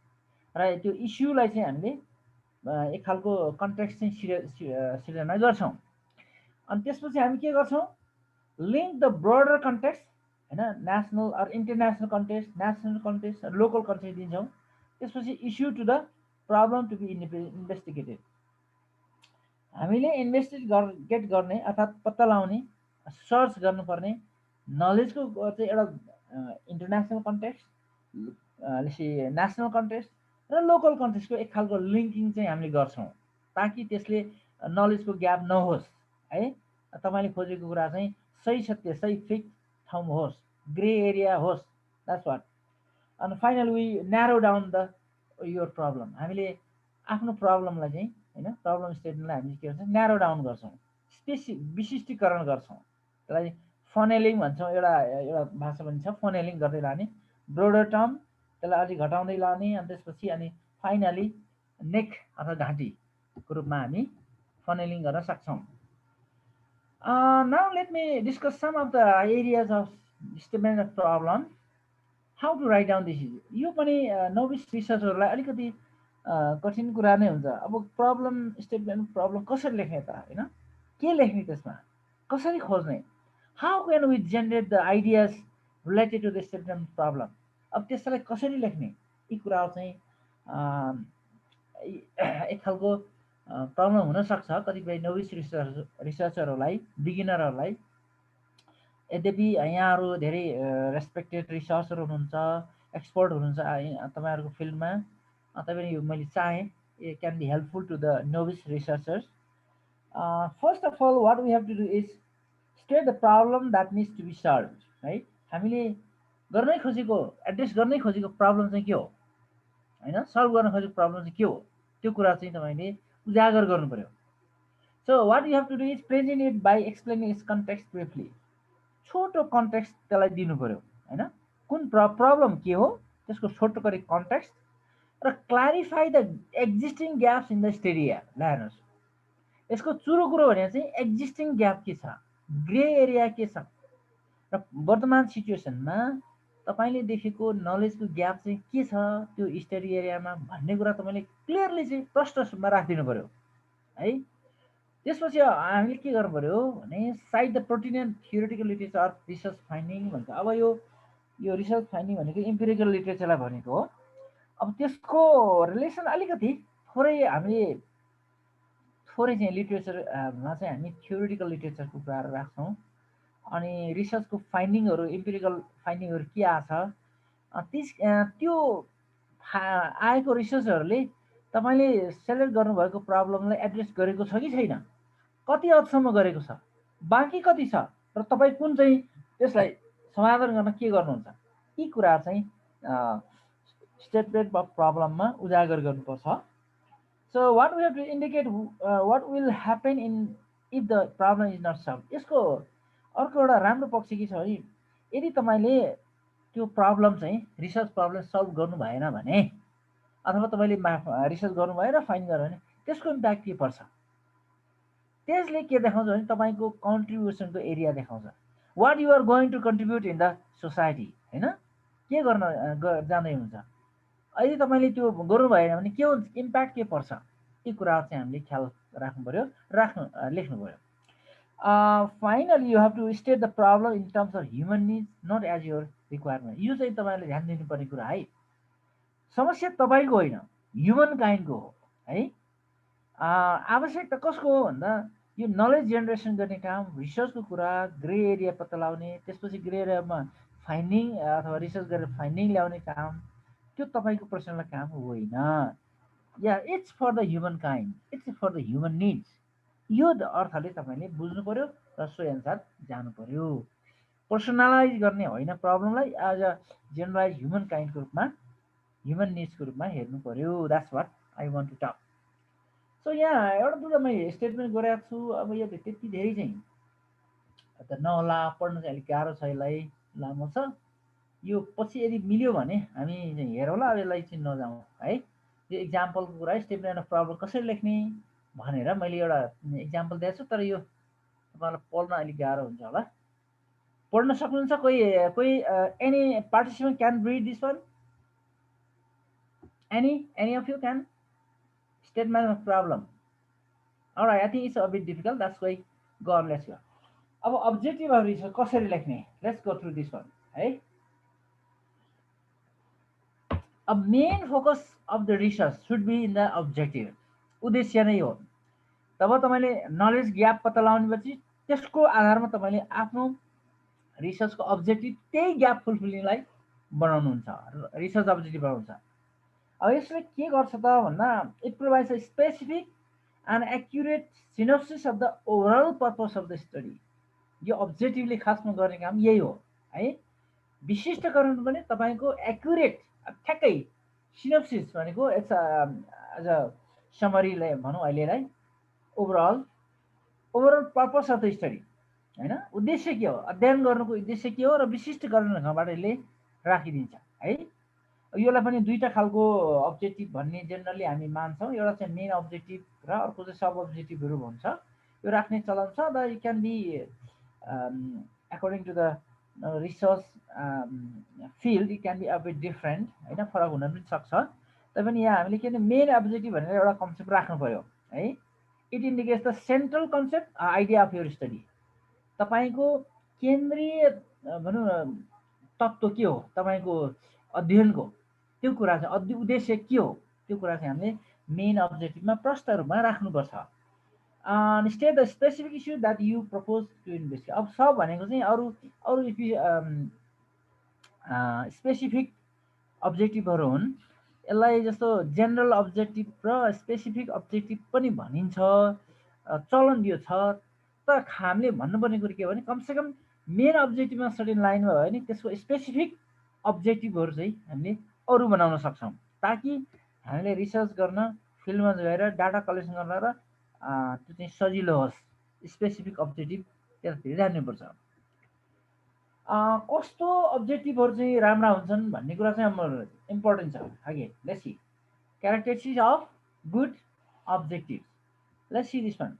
र त्यो इस्युलाई चाहिँ हामीले एक खालको कन्टेक्स्ट चाहिँ सिर्जना गर्छौँ। अनि त्यसपछि हामी के गर्छौँ? लिङ्क द ब्रोडर कन्टेक्स्ट हैन, national or international context, national context, local context दिन्छौँ। त्यसपछि issue to the problem to be investigated. हामीले इन्भेस्टिगेट गर्ने अर्थात् पत्ता लगाउने, सर्च गर्नुपर्ने नलेजको चाहिँ एउटा इन्टरनेसनल कन्टेक्स्ट, नेसनल कन्टेक्स्ट र लोकल कन्टेक्स्टको एक खालको लिङ्किङ चाहिँ हामीले गर्छौँ, ताकि त्यसले नलेजको ग्याप नहोस् है। तपाईँले खोजेको कुरा चाहिँ सही सत्य, सही फिक्स ठाउँमा होस्, ग्रे एरिया होस्। That's what. अनि final we narrow down the your problem. हामीले आफ्नो प्रब्लमलाई चाहिँ हैन, प्रब्लम स्टेटमेन्टलाई हामी के गर्छौँ? न्यारो डाउन गर्छौँ, विशिष्टीकरण गर्छौँ। त्यसलाई फनेलिङ भन्छौँ। एउटा भाषा पनि छ फनेलिङ गर्दै लाने, ब्रोडर टर्म त्यसलाई अलिक घटाउँदै लाने, अनि त्यसपछि अनि फाइनली नेक अथवा घाँटीको रूपमा हामी फनेलिङ गर्न सक्छौँ। Now let me discuss some of the areas of statement of problem. How to write down this? यो पनि नोभिस रिसर्चरलाई अलिकति कठिन कुरा नै हुन्छ। अब प्रब्लम स्टेटमेन्ट प्रब्लम कसरी लेख्ने त हैन, के लेख्ने, त्यसमा कसरी खोज्ने, how can we generate the ideas related to the statement problem. अब त्यसलाई कसरी लेख्ने, यी कुराहरू चाहिँ एक खालको प्रब्लम हुनसक्छ कतिपय नोभिस रिसर्चरहरूलाई, बिगिनरहरूलाई। यद्यपि यहाँहरू धेरै रेस्पेक्टेड रिसर्चर हुनुहुन्छ, एक्सपर्ट हुनुहुन्छ तपाईँहरूको फिल्डमा, तपाईँ यो मैले चाहेँ it can be helpful to the novice researchers. First of all what we have to do is state the problem that needs to be solved है। हामीले गर्नै खोजेको, एड्रेस गर्नै खोजेको प्रब्लम चाहिँ के हो हैन, सल्भ गर्न खोजेको प्रब्लम चाहिँ के हो, त्यो कुरा चाहिँ तपाईँले उजागर गर्नु पर्यो। So what you have to do is present it by explaining its context briefly. छोटो कन्टेक्स्ट त्यसलाई दिनु पर्यो हैन, कुन प्रब्लम के हो त्यसको छोटो गरी कन्टेक्स्ट, र clarify the existing gaps in the Stadia. हेर्नुहोस्, यसको चुरो कुरो भने चाहिँ एक्जिस्टिङ ग्याप के छ, ग्रे एरिया के छ, र वर्तमान सिचुएसनमा तपाईले देखेको नलेजको ग्याप चाहिँ के छ त्यो स्टडी एरियामा भन्ने कुरा तपाईले क्लियरली चाहिँ प्रश्न रूपमा राखिदिनु पर्यो है। त्यसपछि हामीले के गर्नु पर्यो भने side the protein and theoretical literature or research finding भन्छ। अब यो रिसर्च फाइन्डिङ भनेको इम्पिरिकल लिटरेचरलाई भनेको हो। अब त्यसको रिलेसन अलिकति हामीले थोरै चाहिँ लिटरेचरमा चाहिँ हामी थियोरिटिकल लिटरेचरको कुराहरू राख्छौँ अनि रिसर्चको फाइन्डिङहरू इम्पिरिकल फाइन्डिङहरू के आछ त्यो आएको रिसर्चहरूले तपाईले सेलेक्ट गर्नुभएको प्रब्लमलाई एड्रेस गरेको छ कि छैन, कति हदसम्म गरेको छ, बाँकी कति छ र तपाईँ कुन चाहिँ त्यसलाई समाधान गर्न के गर्नुहुन्छ, यी कुरा चाहिँ स्टेटमेन्ट अफ प्रब्लममा उजागर गर्नुपर्छ। So what we have to indicate what will happen if the problem is not solved. यसको अर्को एउटा राम्रो पक्ष के छ भने यदि तपाईले त्यो प्रब्लम चाहिँ रिसर्च प्रब्लम सल्भ गर्नु भएन भने अथवा तपाईले रिसर्च गर्नु भएर फाइन्ड गर्नु भने त्यसको इम्प्याक्ट के पर्छ, त्यसले के देखाउँछ भने तपाईको कन्ट्रिब्युसनको एरिया देखाउँछ। What you are going to contribute in the society, हैन, के गर्न जाँदै हुन्छ। यदि तपाईले त्यो गर्नु भएन भने के हुन्छ, इम्प्याक्ट के पर्छ, यी कुरा चाहिँ हामीले ख्याल राख्नु पर्यो, लेख्नु पर्यो। Finally you have to state the problem in terms of human needs not as your requirement. यो चाहिँ तपाईले ध्यान दिनुपर्ने कुरा है। समस्या तपाईको होइन, ह्युमन काइन्डको हो है। आवश्यकता कसको हो भन्दा यो नलेज जेनेरेसन गर्ने काम, रिसर्चको कुरा, ग्रे एरिया पत्ता लगाउने, त्यसपछि ग्रे एरियामा फाइन्डिङ अथवा रिसर्च गरेर फाइन्डिङ ल्याउने काम, त्यो तपाईको पर्सनल काम होइन। Yeah it's for the human kind, it's for the human needs. यो अर्थले तपाईले बुझ्नु पर्यो र सोही अनुसार जानु पर्यो। पर्सनलाइज गर्ने होइन प्रब्लमलाई, एज अ जेनरलाइज ह्युमन काइन्डको रूपमा, ह्युमन निड्सको रूपमा हेर्नु पर्यो। That's what I want to talk. So यहाँ एउटा दुईवटा मैले स्टेटमेन्ट गरेको छु। अब यो त्यति धेरै चाहिँ त नहोला, पढ्नु चाहिँ अलिक गाह्रो छ, यसलाई लामो छ। यो पछि यदि मिल्यो भने हामी चाहिँ हेरौँला, अब यसलाई चाहिँ नजाउँ है। यो इक्जाम्पलको कुरा, स्टेटमेन्ट अफ प्रब्लम कसरी लेख्ने भनेर मैले एउटा इक्जाम्पल दिएको छु, तर यो तपाईँलाई पढ्न अलिक गाह्रो हुन्छ होला। पढ्न सक्नुहुन्छ कोही any participant can read this one? Any of you can? Statement of problem. All right, I think it's a bit difficult. That's why go on, let's go. अब objective of research कसरी लेख्ने? Let's go through this one. है, a main focus of the research should be in the objective. उद्देश्य नै हो। तब तपाईले knowledge gap पत्ता लगाउनेपछि त्यसको आधारमा तपाईले आफ्नो रिसर्चको अब्जेक्टिभ त्यही ग्याप फुलफिलिङलाई बनाउनुहुन्छ, रिसर्च अब्जेक्टिभ बनाउँछ। अब यसले के गर्छ त भन्दा it provides a specific and accurate synopsis of the overall purpose of the study. यो अब्जेक्टिभले खासमा गर्ने काम यही हो है। विशिष्टकरण पनि तपाईको एक्युरेट ठ्याक्कै सिनोप्सिस भनेको इट्स एज अ समरीलाई भनौँ अहिलेलाई, overall purpose of the study हैन, उद्देश्य के हो, अध्ययन गर्नुको उद्देश्य के हो र विशिष्टकरण ढङ्गबाट यसले राखिदिन्छ है। योलाई पनि दुईटा खालको अब्जेक्टिभ भन्ने जेनरली हामी मान्छौँ। एउटा चाहिँ मेन अब्जेक्टिभ र अर्को चाहिँ सब अब्जेक्टिभहरू भन्छ। यो राख्ने चलन छ। The it can be according to the research field it can be a bit different होइन, फरक हुन पनि सक्छ। तैपनि यहाँ हामीले के भने मेन अब्जेक्टिभ भनेर एउटा कन्सेप्ट राख्नु पर्यो है। It indicates the central concept idea of your study. तपाईको केन्द्रीय भनौँ न तत्त्व के हो तपाईको अध्ययनको, त्यो कुरा चाहिँ उद्देश्य के हो, त्यो कुरा चाहिँ हामीले मेन अब्जेक्टिभमा प्रश्न रूपमा राख्नुपर्छ। State the specific issue that you propose to investigate. अब सब भनेको चाहिँ अरू स्पेसिफिक अब्जेक्टिभहरू हुन्। यसलाई जस्तो जेनरल अब्जेक्टिभ र स्पेसिफिक अब्जेक्टिभ पनि भनिन्छ, चलन यो छ। तर हामीले भन्नुपर्ने कुरो के हो भने कमसेकम मेन अब्जेक्टिभमा सर्टेन लाइन भयो भने त्यसको स्पेसिफिक अब्जेक्टिभहरू चाहिँ हामीले अरू बनाउन सक्छौँ, ताकि हामीले रिसर्च गर्न फिल्डमा गएर डाटा कलेक्सन गर्न र त्यो चाहिँ सजिलो होस्। स्पेसिफिक अब्जेक्टिभ त्यसतिर जान्नुपर्छ। कस्तो अब्जेक्टिभहरू चाहिँ राम्रा हुन्छन् भन्ने कुरा चाहिँ हाम्रो इम्पोर्टेन्ट छ। अघि let's see characteristics of good objective. Let's see this one.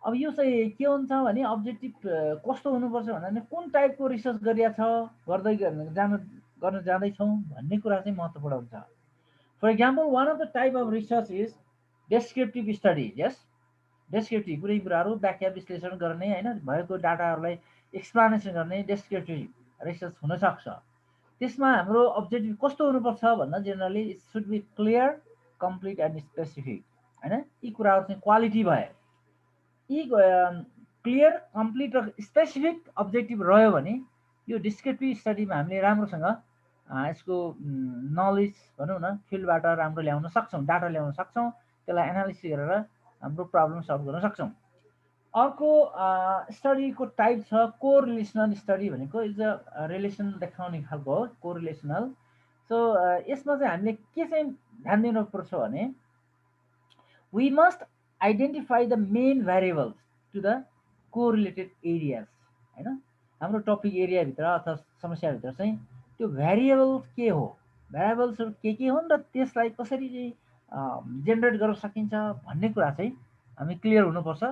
अब यो चाहिँ के हुन्छ भने अब्जेक्टिभ कस्तो हुनुपर्छ भन्दा कुन टाइपको रिसर्च गरिएको छ, गर्दै गर्न जाँदैछौँ भन्ने कुरा चाहिँ महत्त्वपूर्ण हुन्छ। For example one of the type of research is descriptive study. Yes, descriptive कुनै कुराहरू व्याख्या विश्लेषण गर्ने होइन, भएको डाटाहरूलाई एक्सप्लानेसन गर्ने डेस्क्रिप्टिभ रिसर्च हुनसक्छ। त्यसमा हाम्रो अब्जेक्टिभ कस्तो हुनुपर्छ भन्दा generally it should be clear, complete and specific होइन। यी कुराहरू चाहिँ क्वालिटी भए, यी क्लियर, कम्प्लिट र स्पेसिफिक अब्जेक्टिभ रह्यो भने यो डिस्क्रिप्टिभ स्टडीमा हामीले राम्रोसँग यसको नलेज भनौँ न फिल्डबाट राम्रो ल्याउन सक्छौँ, डाटा ल्याउन सक्छौँ, त्यसलाई एनालिसिस गरेर हाम्रो प्रब्लम सल्भ गर्न सक्छौँ। अर्को स्टडीको टाइप छ कोरिलेसनल स्टडी भनेको इज अ रिलेसन देखाउने खालको हो, कोरिलेसनल। सो यसमा चाहिँ हामीले के चाहिँ ध्यान दिनुपर्छ भने we must identify the main variables to the correlated areas होइन। हाम्रो टपिक एरियाभित्र अथवा समस्याभित्र चाहिँ त्यो भेरिएबल के हो, भेरिएबल्सहरू के हुन् र त्यसलाई कसरी चाहिँ जेनेरेट गर्न सकिन्छ भन्ने कुरा चाहिँ हामी क्लियर हुनुपर्छ।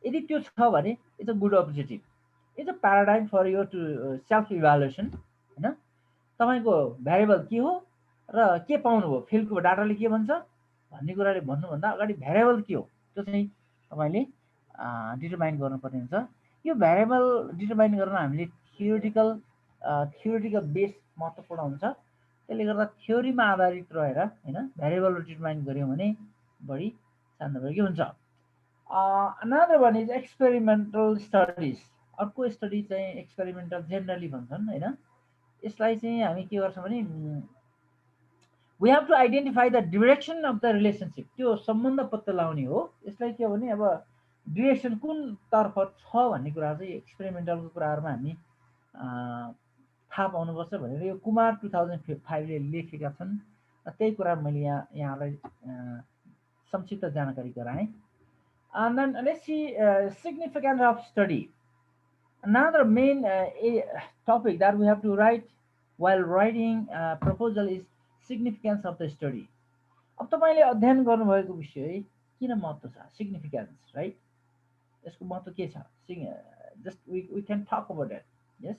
यदि त्यो छ भने it's a good objective, it's a paradigm for यो टु सेल्फ इभ्यालुएसन होइन। तपाईँको भेरिएबल के हो र के पाउनुभयो, फिल्डको डाटाले के भन्छ भन्ने कुराले भन्नुभन्दा अगाडि भेरिएबल के हो त्यो चाहिँ तपाईँले डिटरमाइन गर्नुपर्ने हुन्छ। यो भेरिएबल डिटरमाइन गर्न हामीले थियोरिटिकल बेस महत्त्वपूर्ण हुन्छ। त्यसले गर्दा थ्योरीमा आधारित रहेर होइन भेरिएबल डिटरमाइन गऱ्यौँ भने बढी शानदार हुन्छ। Another one is experimental studies. अर्को स्टडी चाहिँ एक्सपेरिमेन्टल जेनरली भन्छन् होइन। यसलाई चाहिँ हामी के गर्छौँ भने we have to identify the direction of the relationship, त्यो सम्बन्ध पत्ता लगाउने हो। यसलाई के भने अब डिरेक्सन कुन तर्फ छ भन्ने कुरा चाहिँ एक्सपेरिमेन्टलको कुराहरूमा हामी थाहा पाउनुपर्छ भनेर यो कुमार 2005ले लेखेका छन्। त्यही कुरा मैले यहाँलाई संक्षिप्त जानकारी गराएँ। And then let's see significance of study. Another main topic that we have to write while writing proposal is significance of the study. अब तपाईले अध्ययन गर्नुभएको विषय किन महत्त्व छ, सिग्निफिकेन्स राइट, यसको महत्त्व के छ, just we can talk about that. Yes,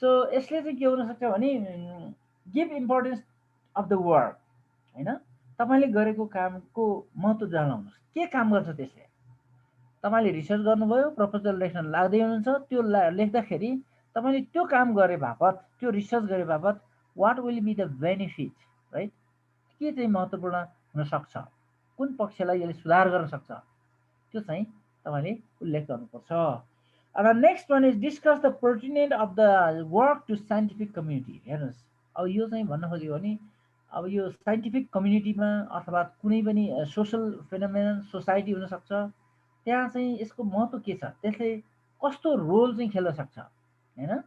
so यसले चाहिँ के हुन सक्छ भने give importance of the work हैन। तपाईले गरेको कामको महत्त्व जनाउनुहोस्, के काम गर्छ त्यसले। तपाईले रिसर्च गर्नुभयो, प्रपोजल लेख्न लाग्दै हुनुहुन्छ, त्यो लेख्दाखेरि तपाईले त्यो काम गरे बापत, त्यो रिसर्च गरे बापत what will be the benefit right, के चाहिँ महत्त्वपूर्ण हुन सक्छ, कुन पक्षलाई यसले सुधार गर्न सक्छ, त्यो चाहिँ तपाईले उल्लेख गर्नुपर्छ। And the next one is discuss the pertinent of the work to scientific community. हेर्नुहोस्, अब यो चाहिँ भन्न खोजेको भने अब यो साइन्टिफिक कम्युनिटीमा अथवा कुनै पनि सोसल फेनोमेनन सोसाइटी हुनसक्छ, त्यहाँ चाहिँ यसको महत्त्व के छ, त्यसले कस्तो रोल चाहिँ खेल्न सक्छ हैन।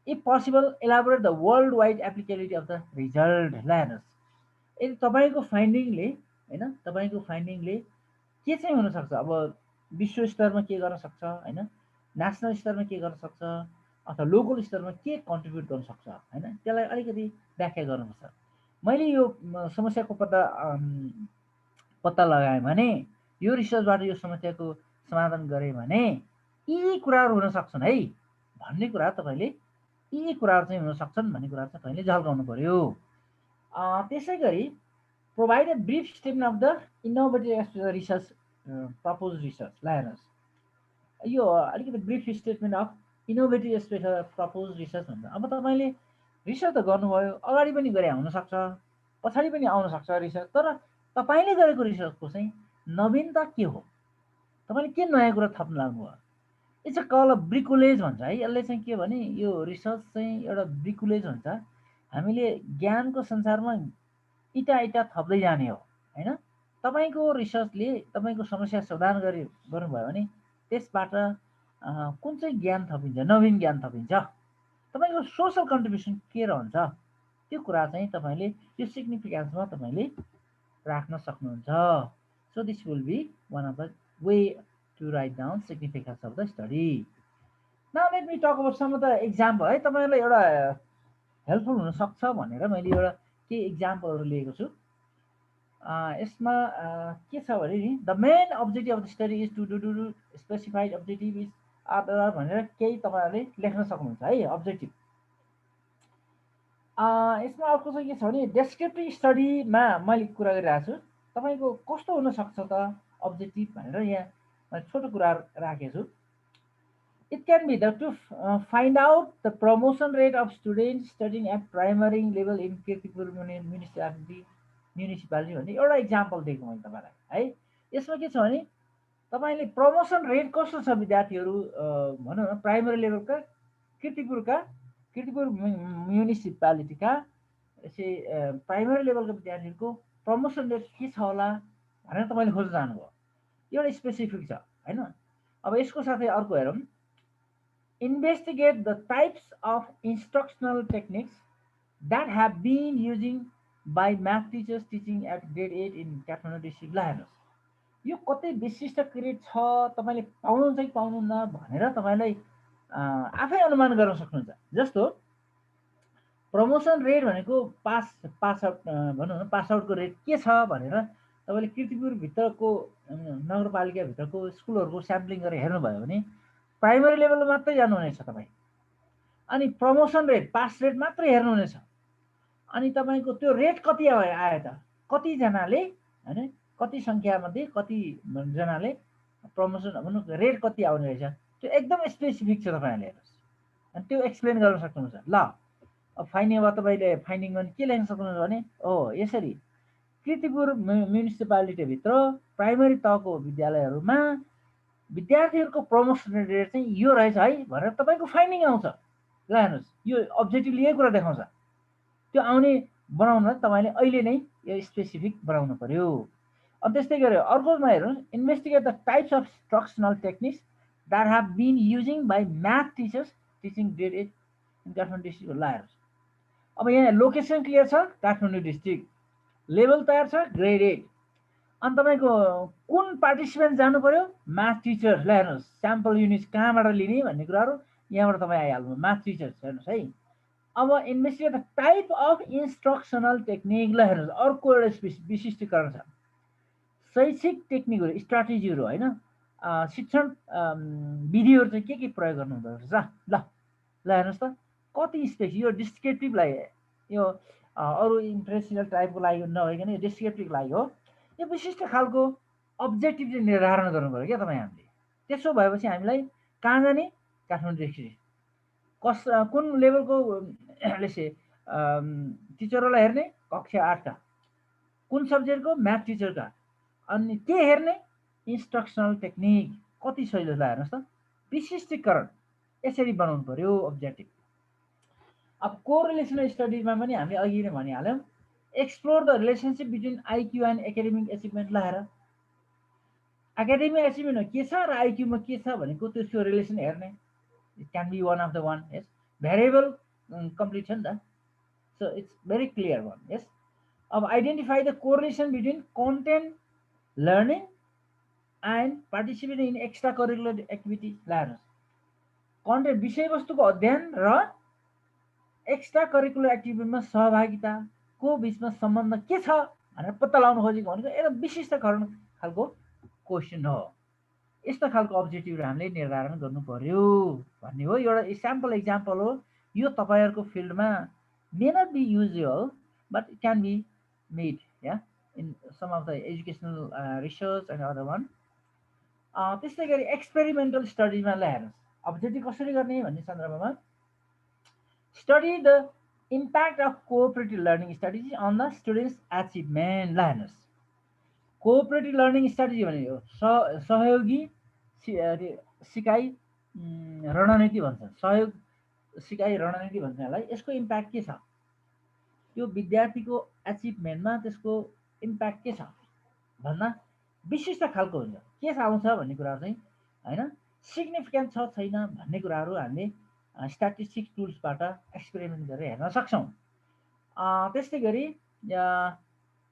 If possible elaborate the world wide applicability of the result. ल हेर्नुहोस्, यदि तपाईँको फाइन्डिङले हैन, तपाईँको फाइन्डिङले के चाहिँ हुनसक्छ, अब विश्व स्तरमा के गर्न सक्छ हैन, नेसनल स्तरमा के गर्न सक्छ अथवा लोकल स्तरमा के कन्ट्रिब्युट गर्न सक्छ हैन, त्यसलाई अलिकति व्याख्या गर्नुपर्छ। मैले यो समस्याको पत्ता लगाएँ भने, यो रिसर्चबाट यो समस्याको समाधान गरेँ भने यी कुराहरू हुन सक्छन् है भन्ने कुरा तपाईँले, यी कुराहरू चाहिँ हुन सक्छन् भन्ने कुरा चाहिँ तपाईँले झल्काउनु पर्यो। त्यसै गरी provide a brief statement of the innovative research propose research. ल हेर्नुहोस्, यो अलिकति brief statement of innovative propose research भन्छ। अब तपाईँले रिसर्च त गर्नुभयो, अगाडि पनि गरे हुनसक्छ, पछाडि पनि आउन सक्छ रिसर्च, तर तपाईँले गरेको रिसर्चको चाहिँ नवीनता के हो, तपाईँले के नयाँ कुरा थप्न लाग्नुभयो, इट्स अ कल अफ ब्रिकुलेज भन्छ है। यसले चाहिँ के भने यो रिसर्च चाहिँ एउटा ब्रिकुलेज भन्छ, हामीले ज्ञानको संसारमा इटा इटा थप्दै जाने हो हैन। तपाईँको रिसर्चले तपाईँको समस्या समाधान गर्नुभयो भने त्यसबाट कुन चाहिँ ज्ञान थपिन्छ, नवीन ज्ञान थपिन्छ, तपाईँको सोसल कन्ट्रिब्युसन के रहन्छ, त्यो कुरा चाहिँ तपाईँले यो सिग्निफिकेन्समा तपाईँले राख्न सक्नुहुन्छ। So this will be one of the way to write down significance of the study. Now let me talk about some of the example है, तपाईँलाई एउटा हेल्पफुल हुन सक्छ भनेर मैले एउटा केही एक्जाम्पलहरू लिएको छु। यसमा के छ भने नि the main objective of the study is to do specified objective is are भनेर केही तपाईँहरूले लेख्न सक्नुहुन्छ है। अब्जेक्टिभ यसमा अर्को चाहिँ के छ भने डेस्क्रिप्टिभ स्टडीमा मैले कुरा गरिरहेको छु तपाईँको कस्तो हुनसक्छ त अब्जेक्टिभ भनेर यहाँ छोटो कुराहरू राखेको छु It can be that to find out the promotion rate of students studying at primary level in Kirtipur municipality भन्ने एउटा इक्जाम्पल दिएको मैले तपाईँलाई है यसमा के छ भने तपाईँले प्रमोसन रेट कस्तो छ विद्यार्थीहरू भनौँ न प्राइमरी लेभलका किर्तिपुर म्युनिसिपालिटीका यसै प्राइमरी लेभलका विद्यार्थीहरूको प्रमोसन रेट के छ होला भनेर तपाईँले खोज्न जानुभयो एउटा स्पेसिफिक छ होइन अब यसको साथै अर्को हेरौँ investigate the types of instructional techniques that have been using by math teachers teaching at grade 8 in Kathmandu district ल हेर्नुहोस् यो कतै विशिष्ट क्रेडिट छ तपाईँले पाउनु चाहिँ पाउनुहुन्न भनेर तपाईँलाई आफै अनुमान गर्न सक्नुहुन्छ जस्तो प्रमोसन रेट भनेको पास आउट भनौँ न पास आउटको रेट के छ भनेर तपाईँले किर्तिपुरभित्रको नगरपालिकाभित्रको स्कुलहरूको स्याम्पलिङ गरेर हेर्नुभयो भने प्राइमरी लेभलमा मात्रै जानुहुनेछ तपाईँ अनि प्रमोसन रेट पास रेट मात्रै हेर्नुहुनेछ अनि तपाईँको त्यो रेट कति आयो त कतिजनाले होइन कति सङ्ख्यामध्ये कतिजनाले प्रमोसन भनौँ रेट कति आउने रहेछ त्यो एकदम स्पेसिफिक छ तपाईँहरूले हेर्नुहोस् अनि त्यो एक्सप्लेन गर्न सक्नुहुन्छ ल अब फाइन्डिङ अब तपाईँले फाइन्डिङ गर्ने के लेख्न सक्नुहुन्छ भने यसरी किर्तिपुर म्युनिसिपालिटीभित्र प्राइमरी तहको विद्यालयहरूमा विद्यार्थीहरूको प्रमोसन रेट चाहिँ यो रहेछ है भनेर तपाईँको फाइन्डिङ आउँछ ल हेर्नुहोस् यो अब्जेक्टिभले यही कुरा देखाउँछ त्यो आउने बनाउन तपाईँले अहिले नै यो स्पेसिफिक बनाउनु पर्यो अनि त्यस्तै गरी अर्कोमा हेर्नुहोस् investigate the types of instructional techniques that have been using by math teachers teaching grade 8 in Kathmandu district ल हेर्नुहोस् अब यहाँ लोकेसन क्लियर छ काठमाडौँ डिस्ट्रिक्ट लेभल तयार छ ग्रेड 8 अनि तपाईँको कुन पार्टिसिपेन्ट जानु पर्यो म्याथ टिचर ल हेर्नुहोस् स्याम्पल युनिट कहाँबाट लिने भन्ने कुराहरू यहाँबाट तपाईँ आइहाल्नु म्याथ टिचर्स हेर्नुहोस् है अब investigate the type of instructional technique ल हेर्नुहोस् अर्को एउटा विशिष्टीकरण छ शैक्षिक टेक्निकहरू स्ट्राटेजीहरू होइन शिक्षण विधिहरू चाहिँ के प्रयोग गर्नुहुँदो रहेछ ल ल हेर्नुहोस् त कति स्पेसिफिक यो डिस्क्रिप्टिभलाई यो अरू इम्प्रेसनल टाइपको लागि नभइकन यो डिस्क्रिप्टिभ लागि हो यो विशिष्ट खालको अब्जेक्टिभ चाहिँ निर्धारण गर्नु पर्यो क्या तपाईँ हामीले त्यसो भएपछि हामीलाई कहाँ जाने काठमाडौँ डिस्ट्रिक्ट कुन लेभलको टिचरहरूलाई हेर्ने कक्षा 8 का कुन सब्जेक्टको म्याथ टिचरका अनि के हेर्ने इन्स्ट्रक्सनल टेक्निक कति सजिलो हेर्नुहोस् त विशिष्टीकरण यसरी बनाउनु पर्यो अब्जेक्टिभ अब कोरिलेसनल स्टडिजमा पनि हामीले अघि नै भनिहाल्यौँ explore the relationship between IQ and academic achievement लगाएर एकाडेमिक एचिभमेन्ट के छ र आइक्यूमा के छ भनेको त्यसको रिलेसन हेर्ने it can be one of the one yes variable complete छ नि त so it's very clear one yes अब identify the correlation between content learning and participating in extra curricular activity हेर्नुहोस् कन्टेन्ट विषयवस्तुको अध्ययन र एक्स्ट्रा करिकुलर एक्टिभिटीमा सहभागिताको बिचमा सम्बन्ध के छ भनेर पत्ता लगाउन खोजेको भनेको एकदम विशिष्टकरण खालको क्वेसन हो यस्तो खालको अब्जेक्टिभ हामीले निर्धारण गर्नु पर्यो भन्ने हो एउटा स्याम्पल एक्जाम्पल हो यो तपाईँहरूको फिल्डमा may not be usual but it can be made yeah in some of the educational research and other one त्यस्तै गरी एक्सपेरिमेन्टल स्टडिजमा ल हेर्नुहोस् अब्जेक्टिभ कसरी गर्ने भन्ने सन्दर्भमा study the impact of cooperative learning strategy on the students achievement ल हेर्नुहोस् कोअपरेटिभ लर्निङ स्ट्राटेजी भनेको सहयोगी सिकाइ रणनीति भन्छ सहयोग सिकाइ रणनीति भन्छ यसलाई यसको इम्प्याक्ट के छ त्यो विद्यार्थीको एचिभमेन्टमा त्यसको इम्प्याक्ट के छ भन्दा विशिष्ट खालको हुन्छ के आउँछ भन्ने कुरा चाहिँ होइन सिग्निफिकेन्ट छ छैन भन्ने कुराहरू हामीले स्ट्याटिस्टिक्स टुल्सबाट एक्सपेरिमेन्ट गरेर हेर्न सक्छौँ त्यस्तै गरी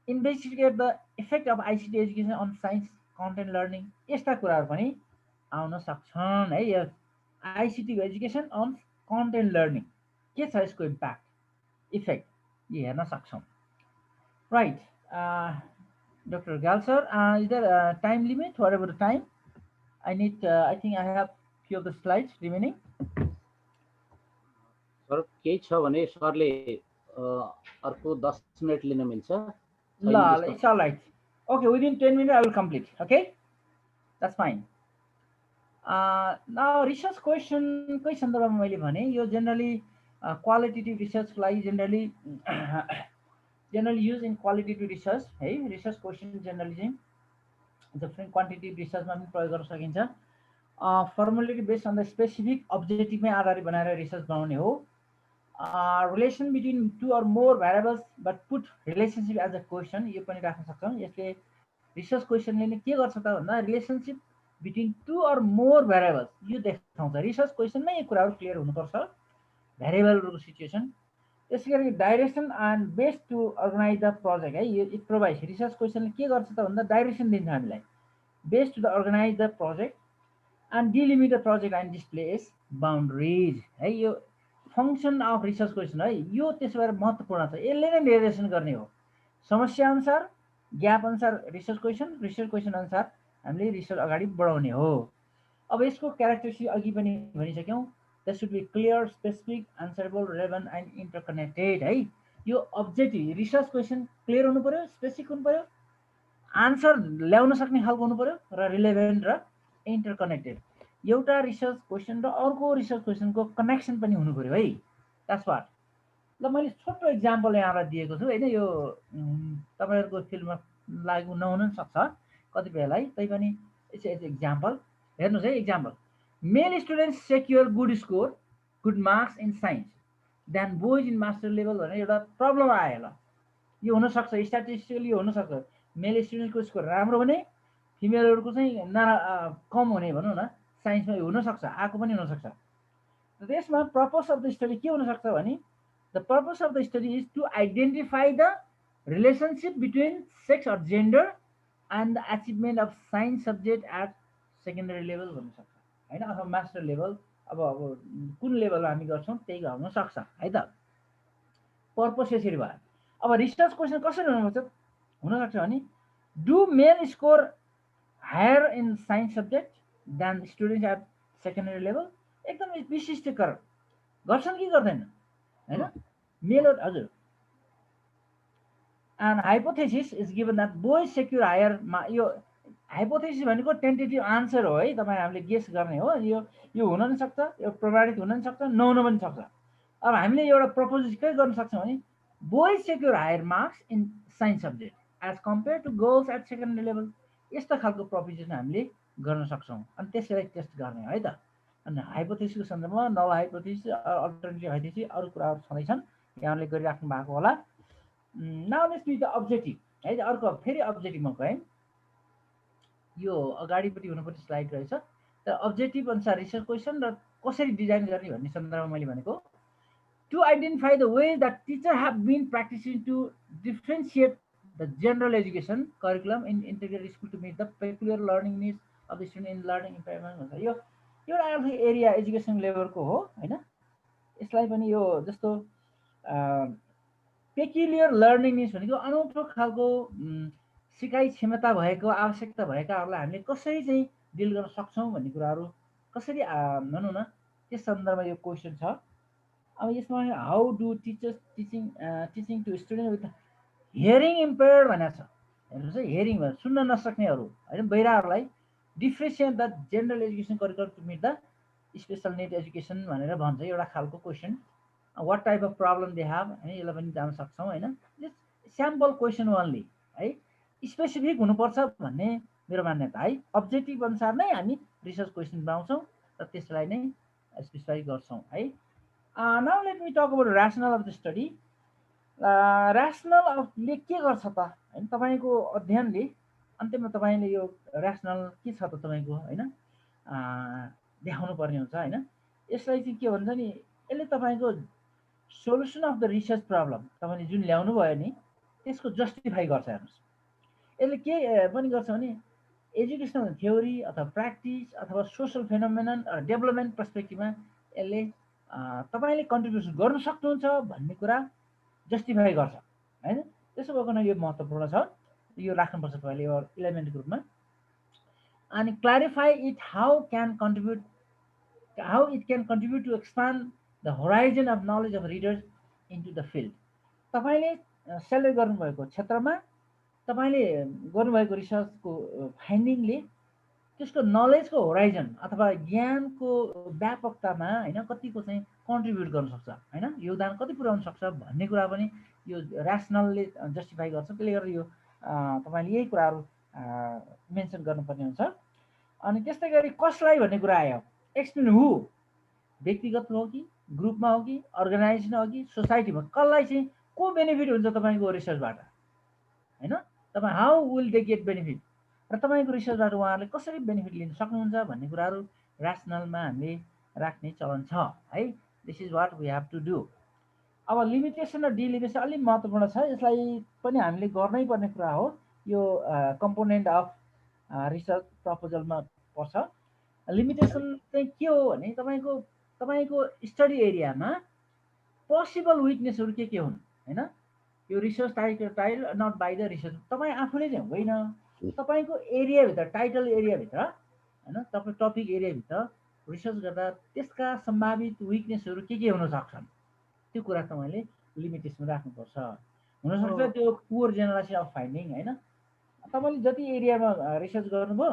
investigate the effect of ICT education on science content learning यस्ता कुराहरू पनि आउन सक्छन् है यो ICT education on content learning के छ यसको इम्प्याक्ट इफेक्ट यो हेर्न सक्छौँ right Dr. Gal sir, is there a time limit? Whatever the time, I need. I think I have few of the slides remaining. Sir केही छ भने सरले अर्को 10 मिनट लिन मिल्छ ल it's all right. Okay, within 10 minutes I will complete. Okay, that's fine. Now research question कै सन्दर्भमा मैले भने यो जनरली क्वालिटेटिभ रिसर्चको लागि generally used in qualitative research है रिसर्च क्वेसन जनरली चाहिँ डिफ्रेन्ट क्वान्टिटेटिभ रिसर्चमा पनि प्रयोग गर्न सकिन्छ फर्मुलेटी बेस्ड अन द स्पेसिफिक अब्जेक्टिभमै आधारित बनाएर रिसर्च बनाउने हो relation between two or more variables but put relationship as a question यो पनि राख्न सक्छौँ यसले रिसर्च क्वेसनले नि के गर्छ त भन्दा relationship between two or more variables यो देखाउँछ रिसर्च क्वेसनमै यो कुराहरू क्लियर हुनुपर्छ भ्यारिएबलहरूको सिचुएसन त्यसै गरी direction and best to organize the project है यो इट प्रोभाइड्स रिसर्च क्वेसनले के गर्छ त भन्दा डाइरेक्सन दिन्छ हामीलाई best to the organize the project and delimit the project and display is boundaries है यो फङ्सन अफ रिसर्च क्वेसन है यो त्यसो भएर महत्त्वपूर्ण छ यसले नै निर्देशन गर्ने हो समस्या अनुसार ग्याप अनुसार रिसर्च क्वेसन अनुसार हामीले रिसर्च अगाडि बढाउने हो अब यसको क्यारेक्टरिस्टिक अघि पनि भनिसक्यौँ that should be clear specific answerable relevant and interconnected है यो अब्जेक्टिभ रिसर्च क्वेसन क्लियर हुनु पर्यो स्पेसिफिक हुनु पर्यो आन्सर ल्याउन सक्ने खालको हुनु पर्यो र रिलेभेन्ट र इन्टरकनेक्टेड एउटा रिसर्च क्वेसन र अर्को रिसर्च क्वेसनको कनेक्सन पनि हुनु पर्यो है द्याट्स वाट ल मैले छोटो इक्जाम्पल यहाँलाई दिएको छु होइन यो तपाईँहरूको फिल्डमा लागु नहुन सक्छ कतिपयलाई तैपनि इट्स एज इक्जाम्पल हेर्नुहोस् है example male students secure good score good marks in science than boys in master level भनेर एउटा प्रब्लम आयो ल यो हुनसक्छ स्ट्याटिस्टिकली यो हुनसक्छ मेल स्टुडेन्टको स्कोर राम्रो भने फिमेलहरूको चाहिँ कम हुने भनौँ न साइन्समा हुनसक्छ आएको पनि हुनसक्छ त्यसमा पर्पस अफ द स्टडी के हुनसक्छ भने the purpose of the study is to identify the relationship between sex or gender and the achievement of science subject at secondary level हुनसक्छ होइन अथवा मास्टर लेभल अब कुन लेभलमा हामी गर्छौँ त्यही हुनसक्छ है त पर्पस यसरी भयो अब रिसर्च क्वेसन कसरी हुनसक्छ भने do male score higher in science subject than students at secondary level एकदम विशिष्टकर गर्छन् कि गर्दैन होइन मेल हजुर and hypothesis is given that boys secure हायरमा यो हाइपोथेसिस भनेको टेन्टेटिभ आन्सर हो है तपाईँ हामीले गेस गर्ने हो यो हुन पनि सक्छ यो प्रमाणित हुन पनि सक्छ नहुन पनि सक्छ अब हामीले एउटा प्रपोज के गर्न सक्छौँ भने boys secure higher marks in science subject as compare to girls at secondary level यस्तो खालको प्रपोजिसन हामीले गर्न सक्छौँ अनि त्यसलाई टेस्ट गर्ने है त अनि हाइपोथेसिसको सन्दर्भमा नल हाइपोथेसिस अल्टरनेटिभ हाइपोथेसिस अरू कुराहरू छँदैछन् यहाँले गरिराख्नु भएको होला now let's be the objective है अर्को फेरि अब्जेक्टिभमा गएँ यो अगाडिपट्टि हुनुपर्ने स्लाइड रहेछ तर अब्जेक्टिभ अनुसार रिसर्च क्वेसन र कसरी डिजाइन गर्ने भन्ने सन्दर्भमा मैले भनेको to identify the way that teacher have been practicing to differentiate the general education curriculum in integrated school to meet the peculiar learning needs of the student in learning environment भन्छ यो एउटा अर्को area education लेभलको हो होइन यसलाई पनि यो जस्तो पेक्युलियर लर्निङ निड्स भनेको अनौठो खालको सिकाइ क्षमता भएको आवश्यकता भएकाहरूलाई हामीले कसरी चाहिँ डिल गर्न सक्छौँ भन्ने कुराहरू कसरी भनौँ न त्यस सन्दर्भमा यो क्वेसन छ अब यसमा how do teachers teaching to student with hearing impaired भनेको छ हेर्नुहोस् है हियरिङ भनेर सुन्न नसक्नेहरू होइन बहिराहरूलाई differentiate the general education curriculum to meet the special need education भनेर भन्छ एउटा खालको question what type of problem they have होइन यसलाई पनि जान सक्छौँ होइन स्याम्पल क्वेसन ओन्ली है स्पेसिफिक हुनुपर्छ भन्ने मेरो मान्यता है अब्जेक्टिभ अनुसार नै हामी रिसर्च क्वेसन बनाउँछौँ र त्यसलाई नै स्पेसिफाई गर्छौँ है now let me talk about rationale of the study rationale अफले के गर्छ त होइन तपाईँको अध्ययनले अन्त्यमा तपाईँले यो ऱ्यासनल के छ त तपाईँको होइन देखाउनु पर्ने हुन्छ होइन यसलाई चाहिँ के भन्छ नि यसले तपाईँको solution of the research problem तपाईँले जुन ल्याउनु भयो नि त्यसको जस्टिफाई गर्छ हेर्नुहोस् यसले के पनि गर्छ भने एजुकेसनल थ्योरी अथवा प्र्याक्टिस अथवा सोसल फेनोमेनन डेभलपमेन्ट पर्सपेक्टिभमा यसले तपाईँले कन्ट्रिब्युसन गर्न सक्नुहुन्छ भन्ने कुरा जस्टिफाई गर्छ होइन त्यसो भएको यो महत्त्वपूर्ण छ यो राख्नुपर्छ तपाईँले यो इलेमेन्ट ग्रुपमा अनि clarify it how it can contribute to expand the horizon of knowledge of readers into the field तपाईँले सेलेक्ट गर्नुभएको क्षेत्रमा तपाईँले गर्नुभएको रिसर्चको फाइन्डिङले त्यसको नलेजको होराइजन अथवा ज्ञानको व्यापकतामा होइन कतिको चाहिँ कन्ट्रिब्युट गर्न सक्छ होइन योगदान कति पुर्याउन सक्छ भन्ने कुरा पनि यो ऱ्यासनलले जस्टिफाई गर्छ। त्यसले गर्दा यो तपाईँले यही कुराहरू मेन्सन गर्नुपर्ने हुन्छ। अनि त्यस्तै गरी कसलाई भन्ने कुरा आयो, एक्सप्लेन हु, व्यक्तिगत हो कि ग्रुपमा हो कि अर्गनाइजेसन हो कि सोसाइटीमा, कसलाई चाहिँ को बेनिफिट हुन्छ तपाईँको रिसर्चबाट होइन, तपाईँ how will they get benefit र तपाईँको रिसर्चबाट उहाँहरूले कसरी बेनिफिट लिन सक्नुहुन्छ भन्ने कुराहरू ऱ्यासनलमा हामीले राख्ने चलन छ है। This is what we have to do. अब लिमिटेसन र डिलिमिटेसन अलिक महत्त्वपूर्ण छ, यसलाई पनि हामीले गर्नै पर्ने कुरा हो। यो कम्पोनेन्ट अफ रिसर्च प्रपोजलमा पर्छ। लिमिटेसन चाहिँ के हो भने तपाईँको स्टडी एरियामा पोसिबल विकनेसहरू के हुन् होइन। यो research title not by the research, तपाईँ आफूले चाहिँ होइन, तपाईँको एरियाभित्र टाइटल एरियाभित्र होइन तपाईँ टपिक एरियाभित्र रिसर्च गर्दा त्यसका सम्भावित विकनेसहरू के हुन सक्छन् त्यो कुरा तपाईँले लिमिटेसन राख्नुपर्छ। हुनसक्छ त्यो पुवर जेनरलाइजेसन अफ फाइन्डिङ होइन, तपाईँले जति एरियामा रिसर्च गर्नुभयो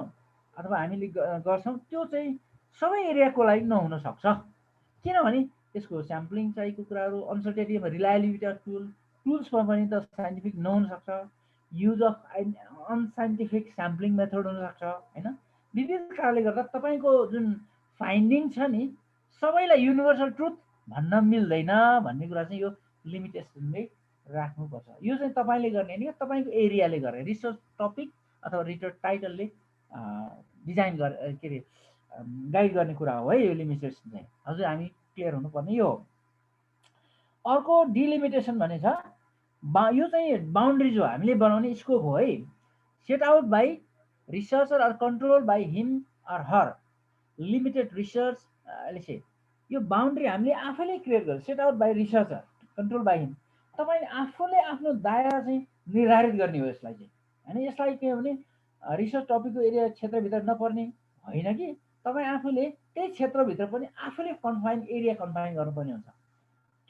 अथवा हामीले गर्छौँ त्यो चाहिँ सबै एरियाको लागि नहुन सक्छ, किनभने त्यसको स्याम्पलिङ चाहिएको कुराहरू, अनसर्टेनिटी, रिलायबिलिटी अफ टुल्समा पनि त साइन्टिफिक नहुन सक्छ, use of unscientific sampling method हुनसक्छ होइन। विविध कारणले गर्दा तपाईँको जुन फाइन्डिङ छ नि सबैलाई युनिभर्सल ट्रुथ भन्न मिल्दैन भन्ने कुरा चाहिँ यो लिमिटेसनले राख्नुपर्छ। यो चाहिँ तपाईँले गर्ने नि तपाईँको एरियाले गर्ने रिसर्च टपिक अथवा रिसर्च टाइटलले डिजाइन के अरे गाइड गर्ने कुरा हो है यो लिमिटेसन चाहिँ। हजुर हामी क्लियर हुनुपर्ने यो हो। अर्को डिलिमिटेसन भने छ यो चाहिँ बााउन्ड्रिज हो, हामीले बनाउने स्कोप हो है। Set out by researcher or control by him or her limited research से यो बााउन्ड्री हामीले आफैले क्रिएट गर्छ। Set out by researcher control by him, तपाईँले आफूले आफ्नो दायरा चाहिँ निर्धारित गर्ने हो यसलाई चाहिँ होइन। यसलाई के भने रिसर्च टपिकको एरिया क्षेत्रभित्र नपर्ने होइन कि तपाईँ आफूले त्यही क्षेत्रभित्र पनि आफूले एरिया कन्फाइन गर्नुपर्ने हुन्छ।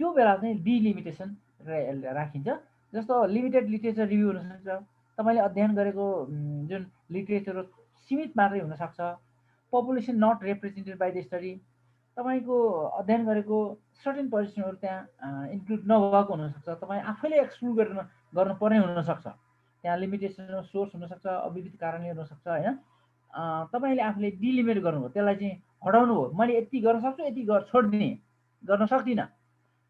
त्यो बेला चाहिँ डिलिमिटेसन राखिन्छ। जस्तो लिमिटेड लिटरेचर रिभ्यू हुनसक्छ, तपाईँले अध्ययन गरेको जुन लिटरेचर सीमित मात्रै हुनसक्छ। Population not represented by the study, तपाईँको अध्ययन गरेको सर्टेन पोजिसनहरू त्यहाँ इन्क्लुड नभएको हुनसक्छ, तपाईँ आफैले एक्सक्लुड गर्नुपर्ने हुनसक्छ। त्यहाँ लिमिटेसन सोर्स हुनसक्छ, अविविध कारणले हुनसक्छ होइन। तपाईँले आफूले डिलिमिट गर्नुभयो, त्यसलाई चाहिँ हटाउनु हो, मैले यति गर्न सक्छु यति छोड्दिने गर्न सक्दिनँ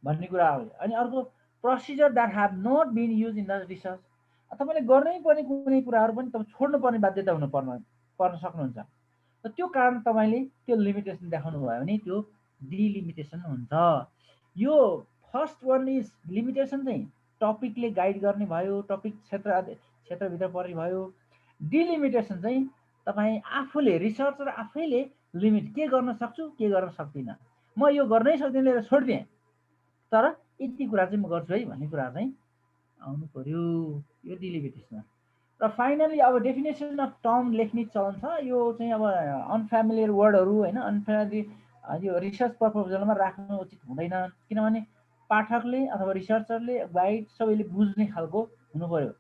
भन्ने कुरा आयो। अनि अर्को procedure that have not been use in the research, तपाईँले गर्नै पर्ने कुनै कुराहरू पनि तपाईँ छोड्नुपर्ने बाध्यता पर्न सक्नुहुन्छ। र त्यो कारण तपाईँले त्यो लिमिटेसन देखाउनु भयो भने त्यो डिलिमिटेसन हुन्छ। यो फर्स्ट वान इज लिमिटेसन चाहिँ टपिकले गाइड गर्ने भयो, टपिक क्षेत्रभित्र पर्ने भयो। डिलिमिटेसन चाहिँ तपाईँ आफूले रिसर्चर आफैले लिमिट के गर्न सक्छु के गर्न सक्दिनँ, म यो गर्नै सक्दिनँ लिएर छोडिदिएँ तर यति कुरा चाहिँ म गर्छु है भन्ने कुरा चाहिँ आउनु पर्यो यो डिलिमिटेसनमा। र फाइनली अब डेफिनेसन अफ टर्म लेख्ने चलन छ। यो चाहिँ अब अनफ्यामिलियर वर्डहरू होइन अनफ्यामिलियर यो रिसर्च प्रपोजलमा राख्नु उचित हुँदैन, किनभने पाठकले अथवा रिसर्चरले गाइड सबैले बुझ्ने खालको हुनु पर्यो।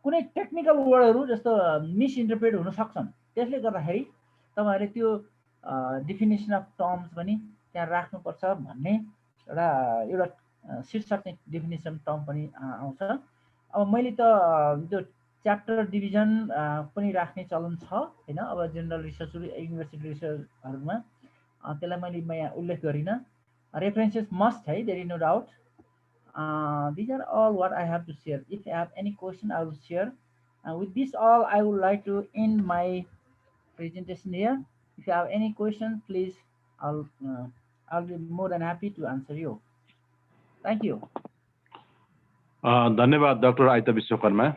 कुनै टेक्निकल वर्डहरू जस्तो मिसइन्टरप्रेट हुन सक्छन्, त्यसले गर्दाखेरि तपाईँहरूले त्यो डेफिनेसन अफ टर्म्स पनि त्यहाँ राख्नुपर्छ भन्ने एउटा शीर्षक चाहिँ डेफिनेसन टर्म पनि आउँछ। अब मैले त त्यो च्याप्टर डिभिजन पनि राख्ने चलन छ होइन। अब जेनरल रिसर्चहरू युनिभर्सिटी रिसर्चहरूमा त्यसलाई मैले यहाँ उल्लेख गरिनँ। रेफरेन्सेस मस्ट है, there is no doubt. These are all what I have to share. If you have any question, I will share. With this all, I would like to end my presentation here. If you have any question, please, I'll be more than happy to answer you. Thank you. धन्यवाद doctor Aita Vishwakarma,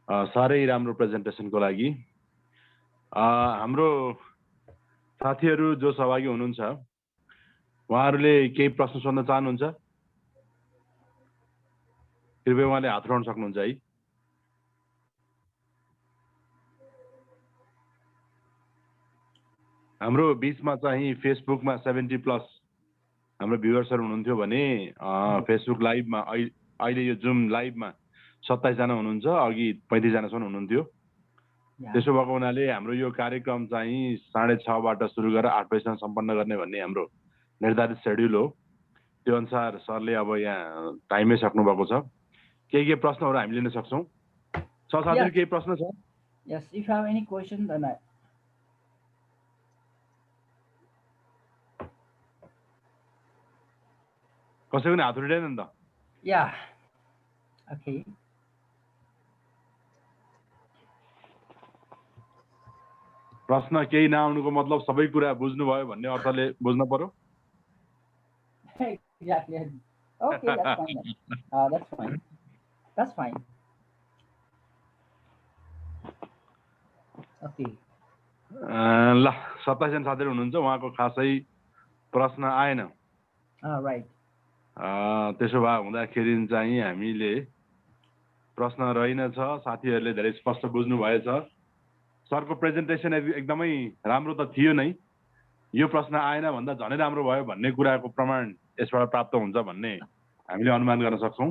साह्रै राम्रो प्रेजेन्टेसनको लागि। हाम्रो साथीहरू जो सहभागी हुनुहुन्छ उहाँहरूले केही प्रश्न सोध्न चाहनुहुन्छ? कृपया उहाँले हात उठाउन सक्नुहुन्छ है। हाम्रो बिचमा चाहिँ फेसबुकमा 70+ हाम्रो भ्युअर्सहरू हुनुहुन्थ्यो भने फेसबुक लाइभमा अहिले यो जुम लाइभमा 27 जना हुनुहुन्छ, अघि 35 जनासम्म हुनुहुन्थ्यो। त्यसो भएको हुनाले हाम्रो यो कार्यक्रम चाहिँ 6:30बाट सुरु गरेर 8 बजीसम्म सम्पन्न गर्ने भन्ने हाम्रो निर्धारित सेड्युल हो। त्यो अनुसार सरले अब यहाँ टाइमै सक्नु भएको छ। के प्रश्नहरू हामी लिन सक्छौँ? साथीहरु केही प्रश्न छ? Yes, if you have any question, then कसैको नि हात उठाइदैन नि त? Yeah. Okay. प्रश्न केही नआउनुको मतलब सबै कुरा बुझ्नुभयो भन्ने अर्थले बुझ्न पर्यो? Exactly. Okay, that's fine. That's fine. That's fine. Okay. ल 27 जना साथीहरु हुनुहुन्छ, उहाँको खासै प्रश्न आएन। Right. त्यसो भए हुँदाखेरि चाहिँ हामीले प्रश्न रहेनछ, साथीहरूले धेरै स्पष्ट बुझ्नु भएछ। सरको प्रेजेन्टेसन एकदमै राम्रो त थियो नै, यो प्रश्न आएन भन्दा झनै राम्रो भयो भन्ने कुराको प्रमाण यसबाट प्राप्त हुन्छ भन्ने हामीले अनुमान गर्न सक्छौँ।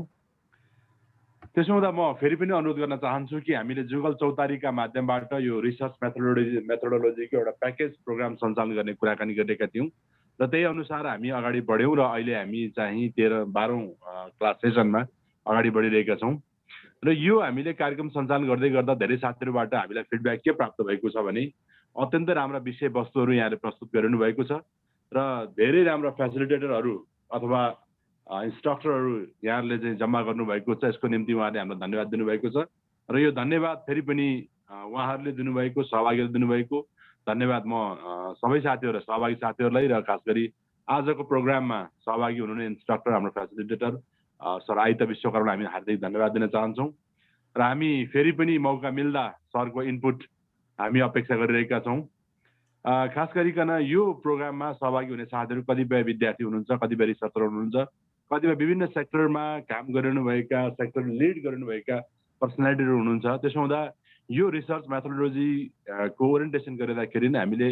त्यसो हुँदा म फेरि पनि अनुरोध गर्न चाहन्छु कि हामीले जुगल चौतारीका माध्यमबाट यो रिसर्च मेथोडोलोजीको एउटा प्याकेज प्रोग्राम सञ्चालन गर्ने कुराकानी गरेका थियौँ र त्यही अनुसार हामी अगाडि बढ्यौँ र अहिले हामी चाहिँ 12औं क्लास सेसनमा अगाडि बढिरहेका छौँ। र यो हामीले कार्यक्रम सञ्चालन गर्दै गर्दा धेरै साथीहरूबाट हामीलाई फिडब्याक के प्राप्त भएको छ भने अत्यन्तै राम्रा विषयवस्तुहरू यहाँले प्रस्तुत गरिनु भएको छ र धेरै राम्रा फेसिलिटेटरहरू अथवा इन्स्ट्रक्टरहरू यहाँले चाहिँ जम्मा गर्नुभएको छ। यसको निम्ति उहाँले हामीलाई धन्यवाद दिनुभएको छ र यो धन्यवाद फेरि पनि उहाँहरूले दिनुभएको, सहभागीहरूले दिनुभएको धन्यवाद म सबै साथीहरू, सहभागी साथीहरूलाई र खास गरी आजको प्रोग्राममा सहभागी हुनुहुने इन्स्ट्रक्टर, हाम्रो फेसिलिटेटर सर आइता विश्वकर्मालाई हामी हार्दिक धन्यवाद दिन चाहन्छौँ र हामी फेरि पनि मौका मिल्दा सरको इनपुट हामी अपेक्षा गरिरहेका छौँ। खास गरिकन यो प्रोग्राममा सहभागी हुने साथीहरू कतिपय विद्यार्थी हुनुहुन्छ, कतिपय रिसर्चर हुनुहुन्छ, कतिपय विभिन्न सेक्टरमा काम गरिरहनुभएका, सेक्टर लिड गरिरहनुभएका पर्सनालिटीहरू हुनुहुन्छ। त्यसो हुँदा यो रिसर्च मेथोडोलोजीको ओरिएन्टेसन गरिँदाखेरि हामीले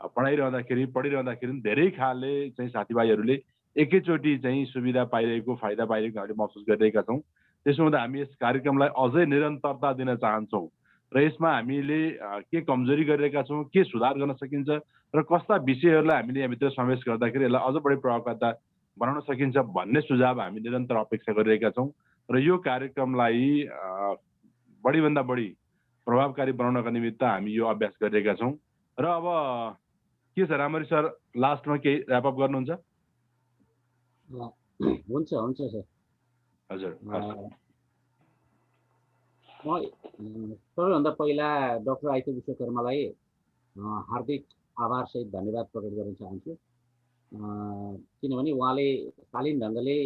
पढिरहँदाखेरि धेरै खाले चाहिँ साथीभाइहरूले एकैचोटि चाहिँ सुविधा पाइरहेको, फाइदा पाइरहेको हामीले महसुस गरिरहेका छौँ। त्यसो हुँदा हामी यस कार्यक्रमलाई अझै निरन्तरता दिन चाहन्छौँ र यसमा हामीले के कमजोरी गरिरहेका छौँ, के सुधार गर्न सकिन्छ र कस्ता विषयहरूलाई हामीले यहाँभित्र समावेश गर्दाखेरि यसलाई अझ बढी प्रभावकारी बनाउन सकिन्छ भन्ने सुझाव हामी निरन्तर अपेक्षा गरिरहेका छौँ र यो कार्यक्रमलाई बढीभन्दा बढी प्रभावकारी बनाउनका निमित्त हामी यो अभ्यास गरिरहेका छौँ। र अब के छ रामरी सर, लास्टमा केही ऱ्यापअप गर्नुहुन्छ? हुन्छ सर। हजुर, म सबैभन्दा पहिला डाक्टर आइता विश्वकर्मालाई हार्दिक आभारसहित धन्यवाद प्रकट गर्न चाहन्छु, किनभने उहाँले शालीन ढङ्गले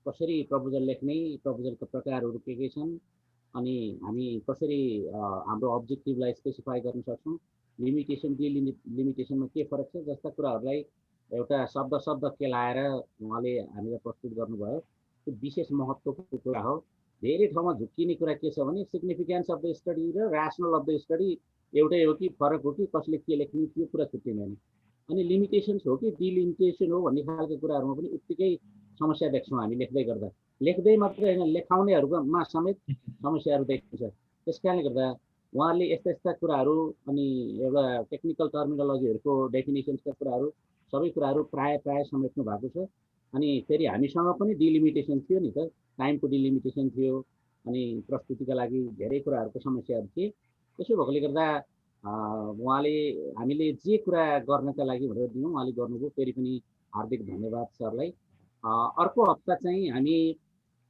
कसरी प्रपोजल लेख्ने, प्रपोजलका प्रकारहरू के छन्, अनि हामी कसरी हाम्रो अब्जेक्टिभलाई स्पेसिफाई गर्न सक्छौँ, लिमिटेसन डिलिमिटेसनमा के फरक छ जस्ता कुराहरूलाई एउटा शब्द केलाएर उहाँले हामीलाई प्रस्तुत गर्नुभयो। त्यो विशेष महत्त्वको कुरा हो। धेरै ठाउँमा झुक्किने कुरा के छ भने सिग्निफिकेन्स अफ द स्टडी र ऱ्यासनल अफ द स्टडी एउटै हो कि फरक हो कि, कसले के लेख्ने त्यो कुरा छुट्टिँदैन। अनि लिमिटेसन्स हो कि डिलिमिटेसन हो भन्ने खालको कुराहरूमा पनि उत्तिकै समस्या देख्छौँ हामी लेख्दै मात्रै होइन, लेखाउनेहरूमा समेत समस्याहरू देखिन्छ। त्यस कारणले गर्दा उहाँहरूले यस्ता कुराहरू अनि एउटा टेक्निकल टर्मिनोलोजीहरूको डेफिनेसन्सका कुराहरू सबै कुराहरू प्राय समेट्नु भएको छ। अनि फेरि हामीसँग पनि डिलिमिटेसन थियो नि त, टाइमको डिलिमिटेसन थियो, अनि प्रस्तुतिका लागि धेरै कुराहरूको समस्याहरू थिए। त्यसो भएकोले गर्दा उहाँले हामीले जे कुरा गर्नका लागि भनेर दियौँ उहाँले गर्नुभयो, फेरि पनि हार्दिक धन्यवाद सरलाई। अर्को हप्ता चाहिँ हामी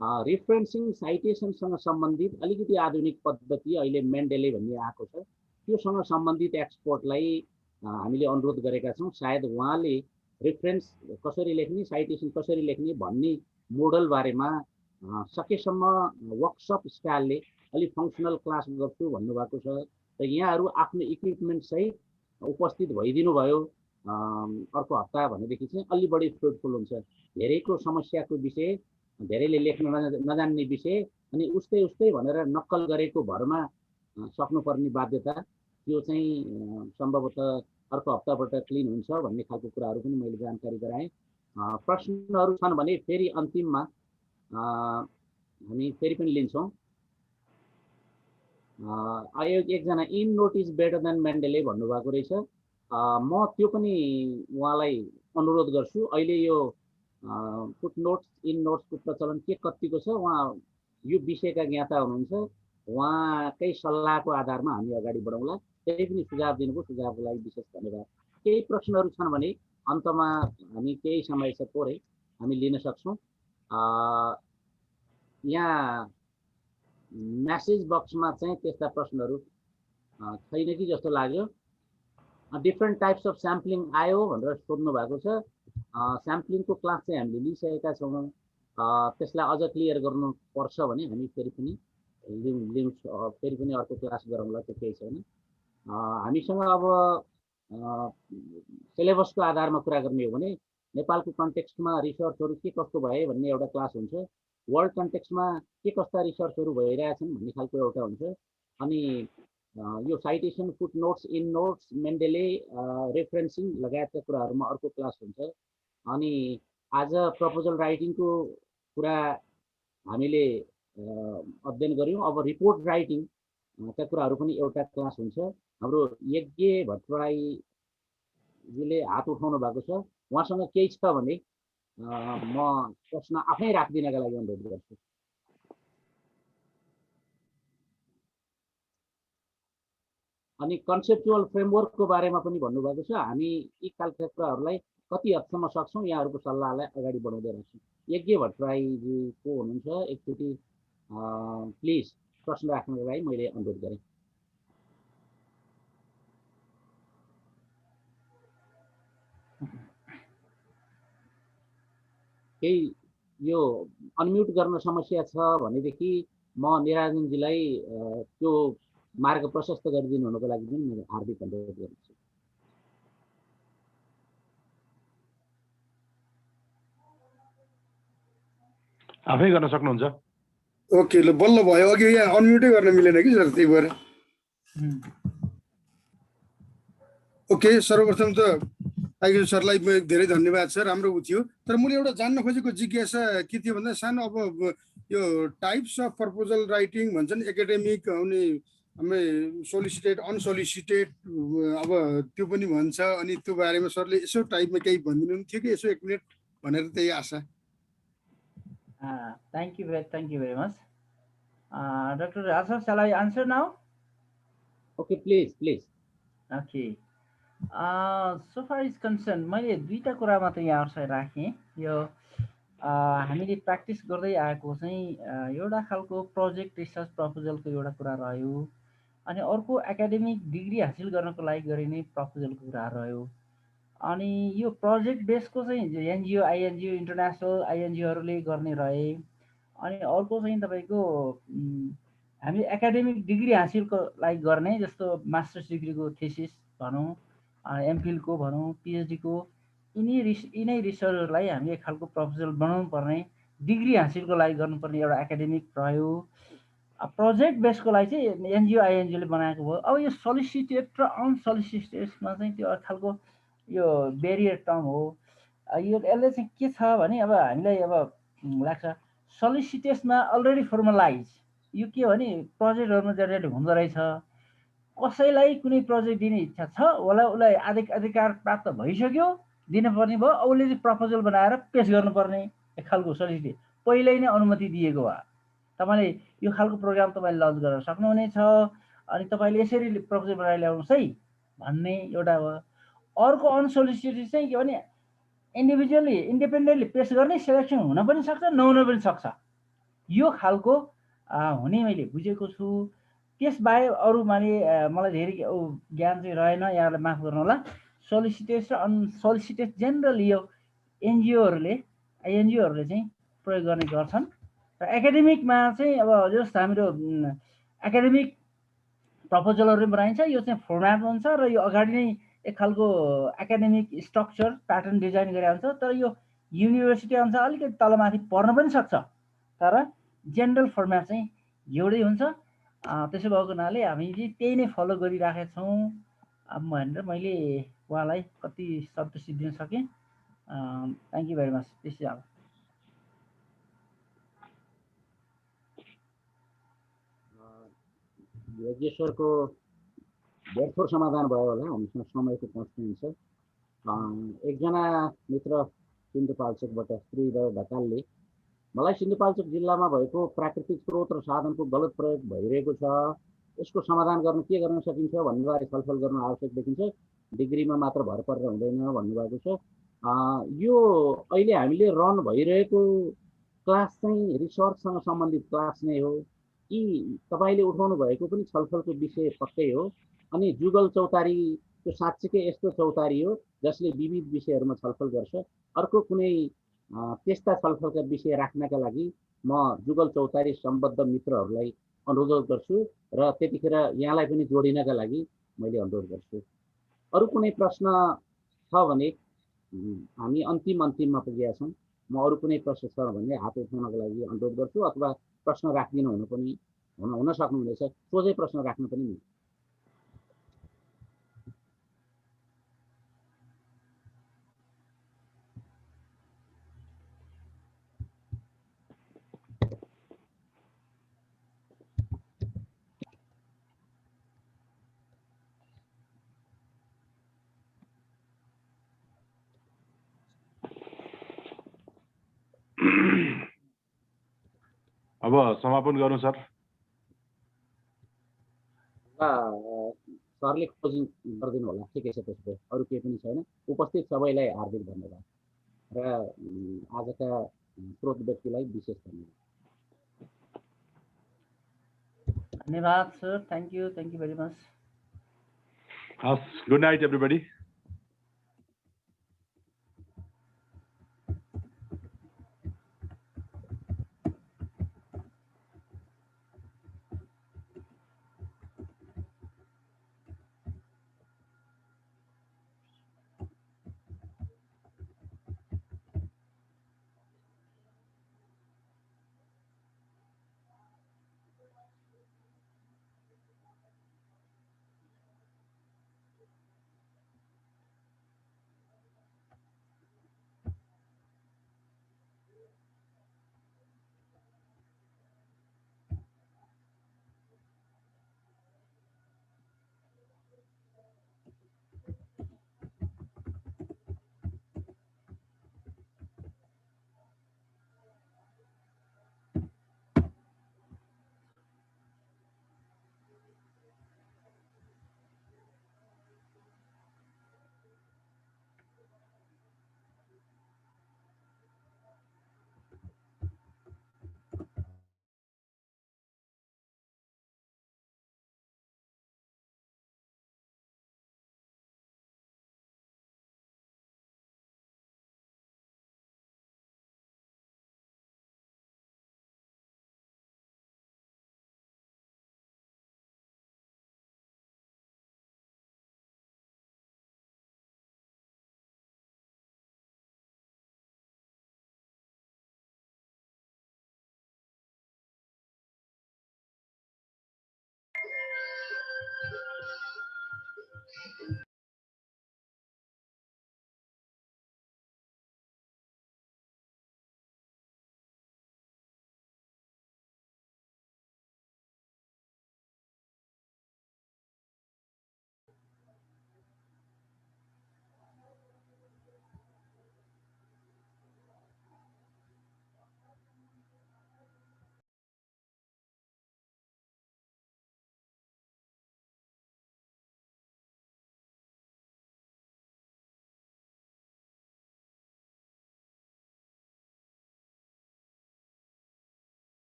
रिफरेन्सिङ साइटेसनसँग सम्बन्धित अलिकति आधुनिक पद्धति अहिले मेन्डेले भन्ने आएको छ, त्योसँग सम्बन्धित एक्सपर्टलाई हामीले अनुरोध गरेका छौँ। सायद उहाँले रेफरेन्स कसरी लेख्ने, साइटेसन कसरी लेख्ने भन्ने मोडल बारेमा सकेसम्म वर्कसप स्टाइलले अलिक फङ्सनल क्लास गर्छु भन्नुभएको छ र यहाँहरू आफ्नो इक्विपमेन्ट सहित उपस्थित भइदिनु भयो अर्को हप्ता भनेदेखि चाहिँ अलि बढी फ्रुटफुल हुन्छ। धेरैको समस्याको विषय, धेरैले लेख्न नजान्ने विषय, अनि उस्तै भनेर नक्कल गरेको भरमा सक्नुपर्ने बाध्यता, त्यो चाहिँ सम्भवतः अर्को हप्ताबाट क्लिन हुन्छ भन्ने खालको कुराहरू पनि मैले जानकारी गराएँ। प्रश्नहरू छन् भने फेरि अन्तिममा हामी फेरि पनि लिन्छौँ। एकजना EndNote is better than Mendeley भन्नुभएको रहेछ। म त्यो पनि उहाँलाई अनुरोध गर्छु। अहिले यो फुट नोट्स इन नोट्सको प्रचलन के कतिको छ, उहाँ यो विषयका ज्ञाता हुनुहुन्छ, उहाँकै सल्लाहको आधारमा हामी अगाडि बढौँला। त्यही पनि सुझाव दिनुभयो, सुझावको लागि विशेष धन्यवाद। केही प्रश्नहरू छन् भने अन्तमा हामी केही समय छ थोरै हामी लिन सक्छौँ। यहाँ म्यासेज बक्समा चाहिँ त्यस्ता प्रश्नहरू छैन कि जस्तो लाग्यो। डिफ्रेन्ट टाइप्स अफ स्याम्पलिङ आयो भनेर सोध्नु भएको छ। स्याम्पलिङको क्लास चाहिँ हामीले लिइसकेका छौँ। त्यसलाई अझ क्लियर गर्नुपर्छ भने हामी फेरि पनि फेरि पनि अर्को क्लास गरौँला, त्यो केही छैन। हामीसँग अब सिलेबसको आधारमा कुरा गर्ने हो भने नेपालको कन्टेक्स्टमा रिसर्चहरू के कस्तो भए भन्ने एउटा क्लास हुन्छ। वर्ल्ड कन्टेक्स्टमा के कस्ता रिसर्चहरू भइरहेछन् भन्ने खालको एउटा हुन्छ। अनि यो citation, footnotes, endnotes, Mendeley, referencing लगायतका कुराहरूमा अर्को क्लास हुन्छ। अनि आज प्रपोजल राइटिङको कुरा हामीले अध्ययन गऱ्यौँ। अब रिपोर्ट राइटिङका कुराहरू पनि एउटा क्लास हुन्छ। हाम्रो यज्ञ भट्टराईजीले हात उठाउनु भएको छ, उहाँसँग केही छ भने म प्रश्न आफै राखिदिनका लागि अनुरोध गर्छु। अनि कन्सेप्चुअल फ्रेमवर्कको बारेमा पनि भन्नुभएको छ। हामी यी खालका कुराहरूलाई कति हदसम्म सक्छौँ यहाँहरूको सल्लाहलाई अगाडि बढाउँदै राख्छौँ। यज्ञ भट्टराईजी को हुनुहुन्छ, एकचोटि प्लिज प्रश्न राख्नको लागि मैले अनुरोध गरेँ। केही यो अनम्युट गर्न समस्या छ भनेदेखि म निराजनजीलाई त्यो मार्ग प्रशस्त गरिदिनु हुनको लागि पनि मैले हार्दिक अनुरोध गर्छु। आफै गर्न सक्नुहुन्छ। ओके, ल बल्ल भयो। अघि यहाँ अनम्युटै गर्न मिलेन कि सर, त्यही भएर। ओके, सर्वप्रथम त आइगो सरलाई धेरै धन्यवाद सर, राम्रो थियो। तर मैले एउटा जान्न खोजेको जिज्ञासा के थियो भन्दा सानो, अब यो टाइप्स अफ प्रपोजल राइटिङ भन्छन्, एकाडेमिक अनि सोलिसिटेड, अनसोलिसिटेड, अब त्यो पनि भन्छ। अनि त्यो बारेमा सरले यसो टाइपमा केही भनिदिनु थियो कि यसो 1 मिनट भनेर, त्यही आशा। Thank you very much. Dr. Rasa, shall I answer now? Okay, please. Okay. So far is concerned, मैले दुईटा कुरा मात्र यहाँ राखेँ। यो हामीले प्र्याक्टिस गर्दै आएको चाहिँ एउटा खालको प्रोजेक्ट रिसर्च प्रपोजलको एउटा कुरा रह्यो। अनि अर्को एकाडेमिक डिग्री हासिल गर्नको लागि गरिने प्रपोजलको कुरा रह्यो। अनि यो प्रोजेक्ट बेसको चाहिँ एनजिओ, आइएनजिओ, इन्टरनेसनल आइएनजिओहरूले गर्ने रहे। अनि अर्को चाहिँ तपाईँको हामीले एकाडेमिक डिग्री हासिलको लागि गर्ने, जस्तो मास्टर्स डिग्रीको थेसिस भनौँ, एमफिलको भनौँ, पिएचडीको, यिनै रिसर्चहरूलाई हामी एक खालको प्रपोजल बनाउनु पर्ने, डिग्री हासिलको लागि गर्नुपर्ने एउटा एकाडेमिक रह्यो। प्रोजेक्ट बेसको लागि चाहिँ एनजिओ, आइएनजिओले बनाएको भयो। अब यो सोलिसिटेड र अनसोलिसिटेडमा चाहिँ त्यो एक खालको यो बेरियर टर्म हो। यसले चाहिँ के छ भने, अब हामीलाई अब लाग्छ सोलिसिटेडमा अलरेडी फर्मलाइज, यो के हो भने प्रोजेक्टहरूमा जेनेरेट हुँदो रहेछ। कसैलाई कुनै प्रोजेक्ट दिने इच्छा छ होला, उसलाई अधिकार प्राप्त भइसक्यो, दिनुपर्ने भयो, उसले चाहिँ प्रपोजल बनाएर पेश गर्नुपर्ने एक खालको सोलिसिटेड, पहिल्यै नै अनुमति दिएको भए तपाईँले यो खालको प्रोग्राम तपाईँले लन्च गर्न सक्नुहुनेछ, अनि तपाईँले यसरी प्रपोजल बनाएर ल्याउनुहोस् है भन्ने एउटा हो। अर्को अनसोलिसिटेड चाहिँ के भने इन्डिभिजुअली, इन्डिपेन्डेन्टली पेश गर्ने, सेलेक्सन हुन पनि सक्छ, नहुन पनि सक्छ। यो खालको हुने मैले बुझेको छु। त्यसबाहेक अरू मलाई धेरै ज्ञान चाहिँ रहेन, यहाँलाई माफ गर्नु होला। सोलिसिटेड र अनसोलिसिटेड जेनरली यो आइएनजिओहरूले चाहिँ प्रयोग गर्ने गर्छन्। र एकाडेमिकमा चाहिँ अब जस्तो हाम्रो एकाडेमिक प्रपोजलहरू बनाइन्छ, यो चाहिँ फर्मेट हुन्छ र यो अगाडि नै एक खालको एकाडेमिक स्ट्रक्चर प्याटर्न डिजाइन गरेर हुन्छ। तर यो युनिभर्सिटी अनुसार अलिकति तलमाथि पर्न पनि सक्छ, तर जेनरल फर्मेट चाहिँ एउटै हुन्छ। त्यसो भएको हुनाले हामी चाहिँ त्यही नै फलो गरिराखेका छौँ भनेर मैले उहाँलाई कति सन्तुष्टि दिन सकेँ। Thank you very much. त्यसै अब यज्ञेश्वरको व्यर्थोर समाधान भयो होला, हामीसँग समयको कन्स्ट्रेन्ट छ। एकजना मित्र सिन्धुपाल्चोकबाट श्रीधर ढकालले मलाई सिन्धुपाल्चोक जिल्लामा भएको प्राकृतिक स्रोत र साधनको गलत प्रयोग भइरहेको छ, यसको समाधान गर्न के गर्न सकिन्छ भन्नेबारे छलफल गर्न आवश्यक देखिन्छ, डिग्रीमा मात्र भर परेर हुँदैन भन्नुभएको छ। यो अहिले हामीले रन भइरहेको क्लास चाहिँ रिसर्चसँग सम्बन्धित क्लास नै हो कि तपाईँले उठाउनु भएको पनि छलफलको विषय पक्कै हो? अनि जुगल चौतारी त्यो साँच्चीकै यस्तो चौतारी हो जसले विविध विषयहरूमा छलफल गर्छ? अर्को कुनै त्यस्ता छलफलका विषय राख्नका लागि म जुगल चौतारी सम्बद्ध मित्रहरूलाई अनुरोध गर्छु र त्यतिखेर यहाँलाई पनि जोडिनका लागि मैले अनुरोध गर्छु। अरू कुनै प्रश्न छ भने हामी अन्तिममा पुगेका छौँ। म अरू कुनै प्रश्न छ भने हात उठाउनको लागि अनुरोध गर्छु, अथवा प्रश्न राखिदिनु हुन सक्नुहुनेछ, सोझै प्रश्न राख्नु पनि मिल्छ। अब समापन गरौँ सर। सरले क्लोजिङ गरिदिनु होला। ठिकै छ, त्यसो भए अरू केही पनि छैन। उपस्थित सबैलाई हार्दिक धन्यवाद र आजका स्रोत व्यक्तिलाई विशेष धन्यवाद। धन्यवाद sir, thank you very much. हस्, गुड नाइट एभ्रिबडी।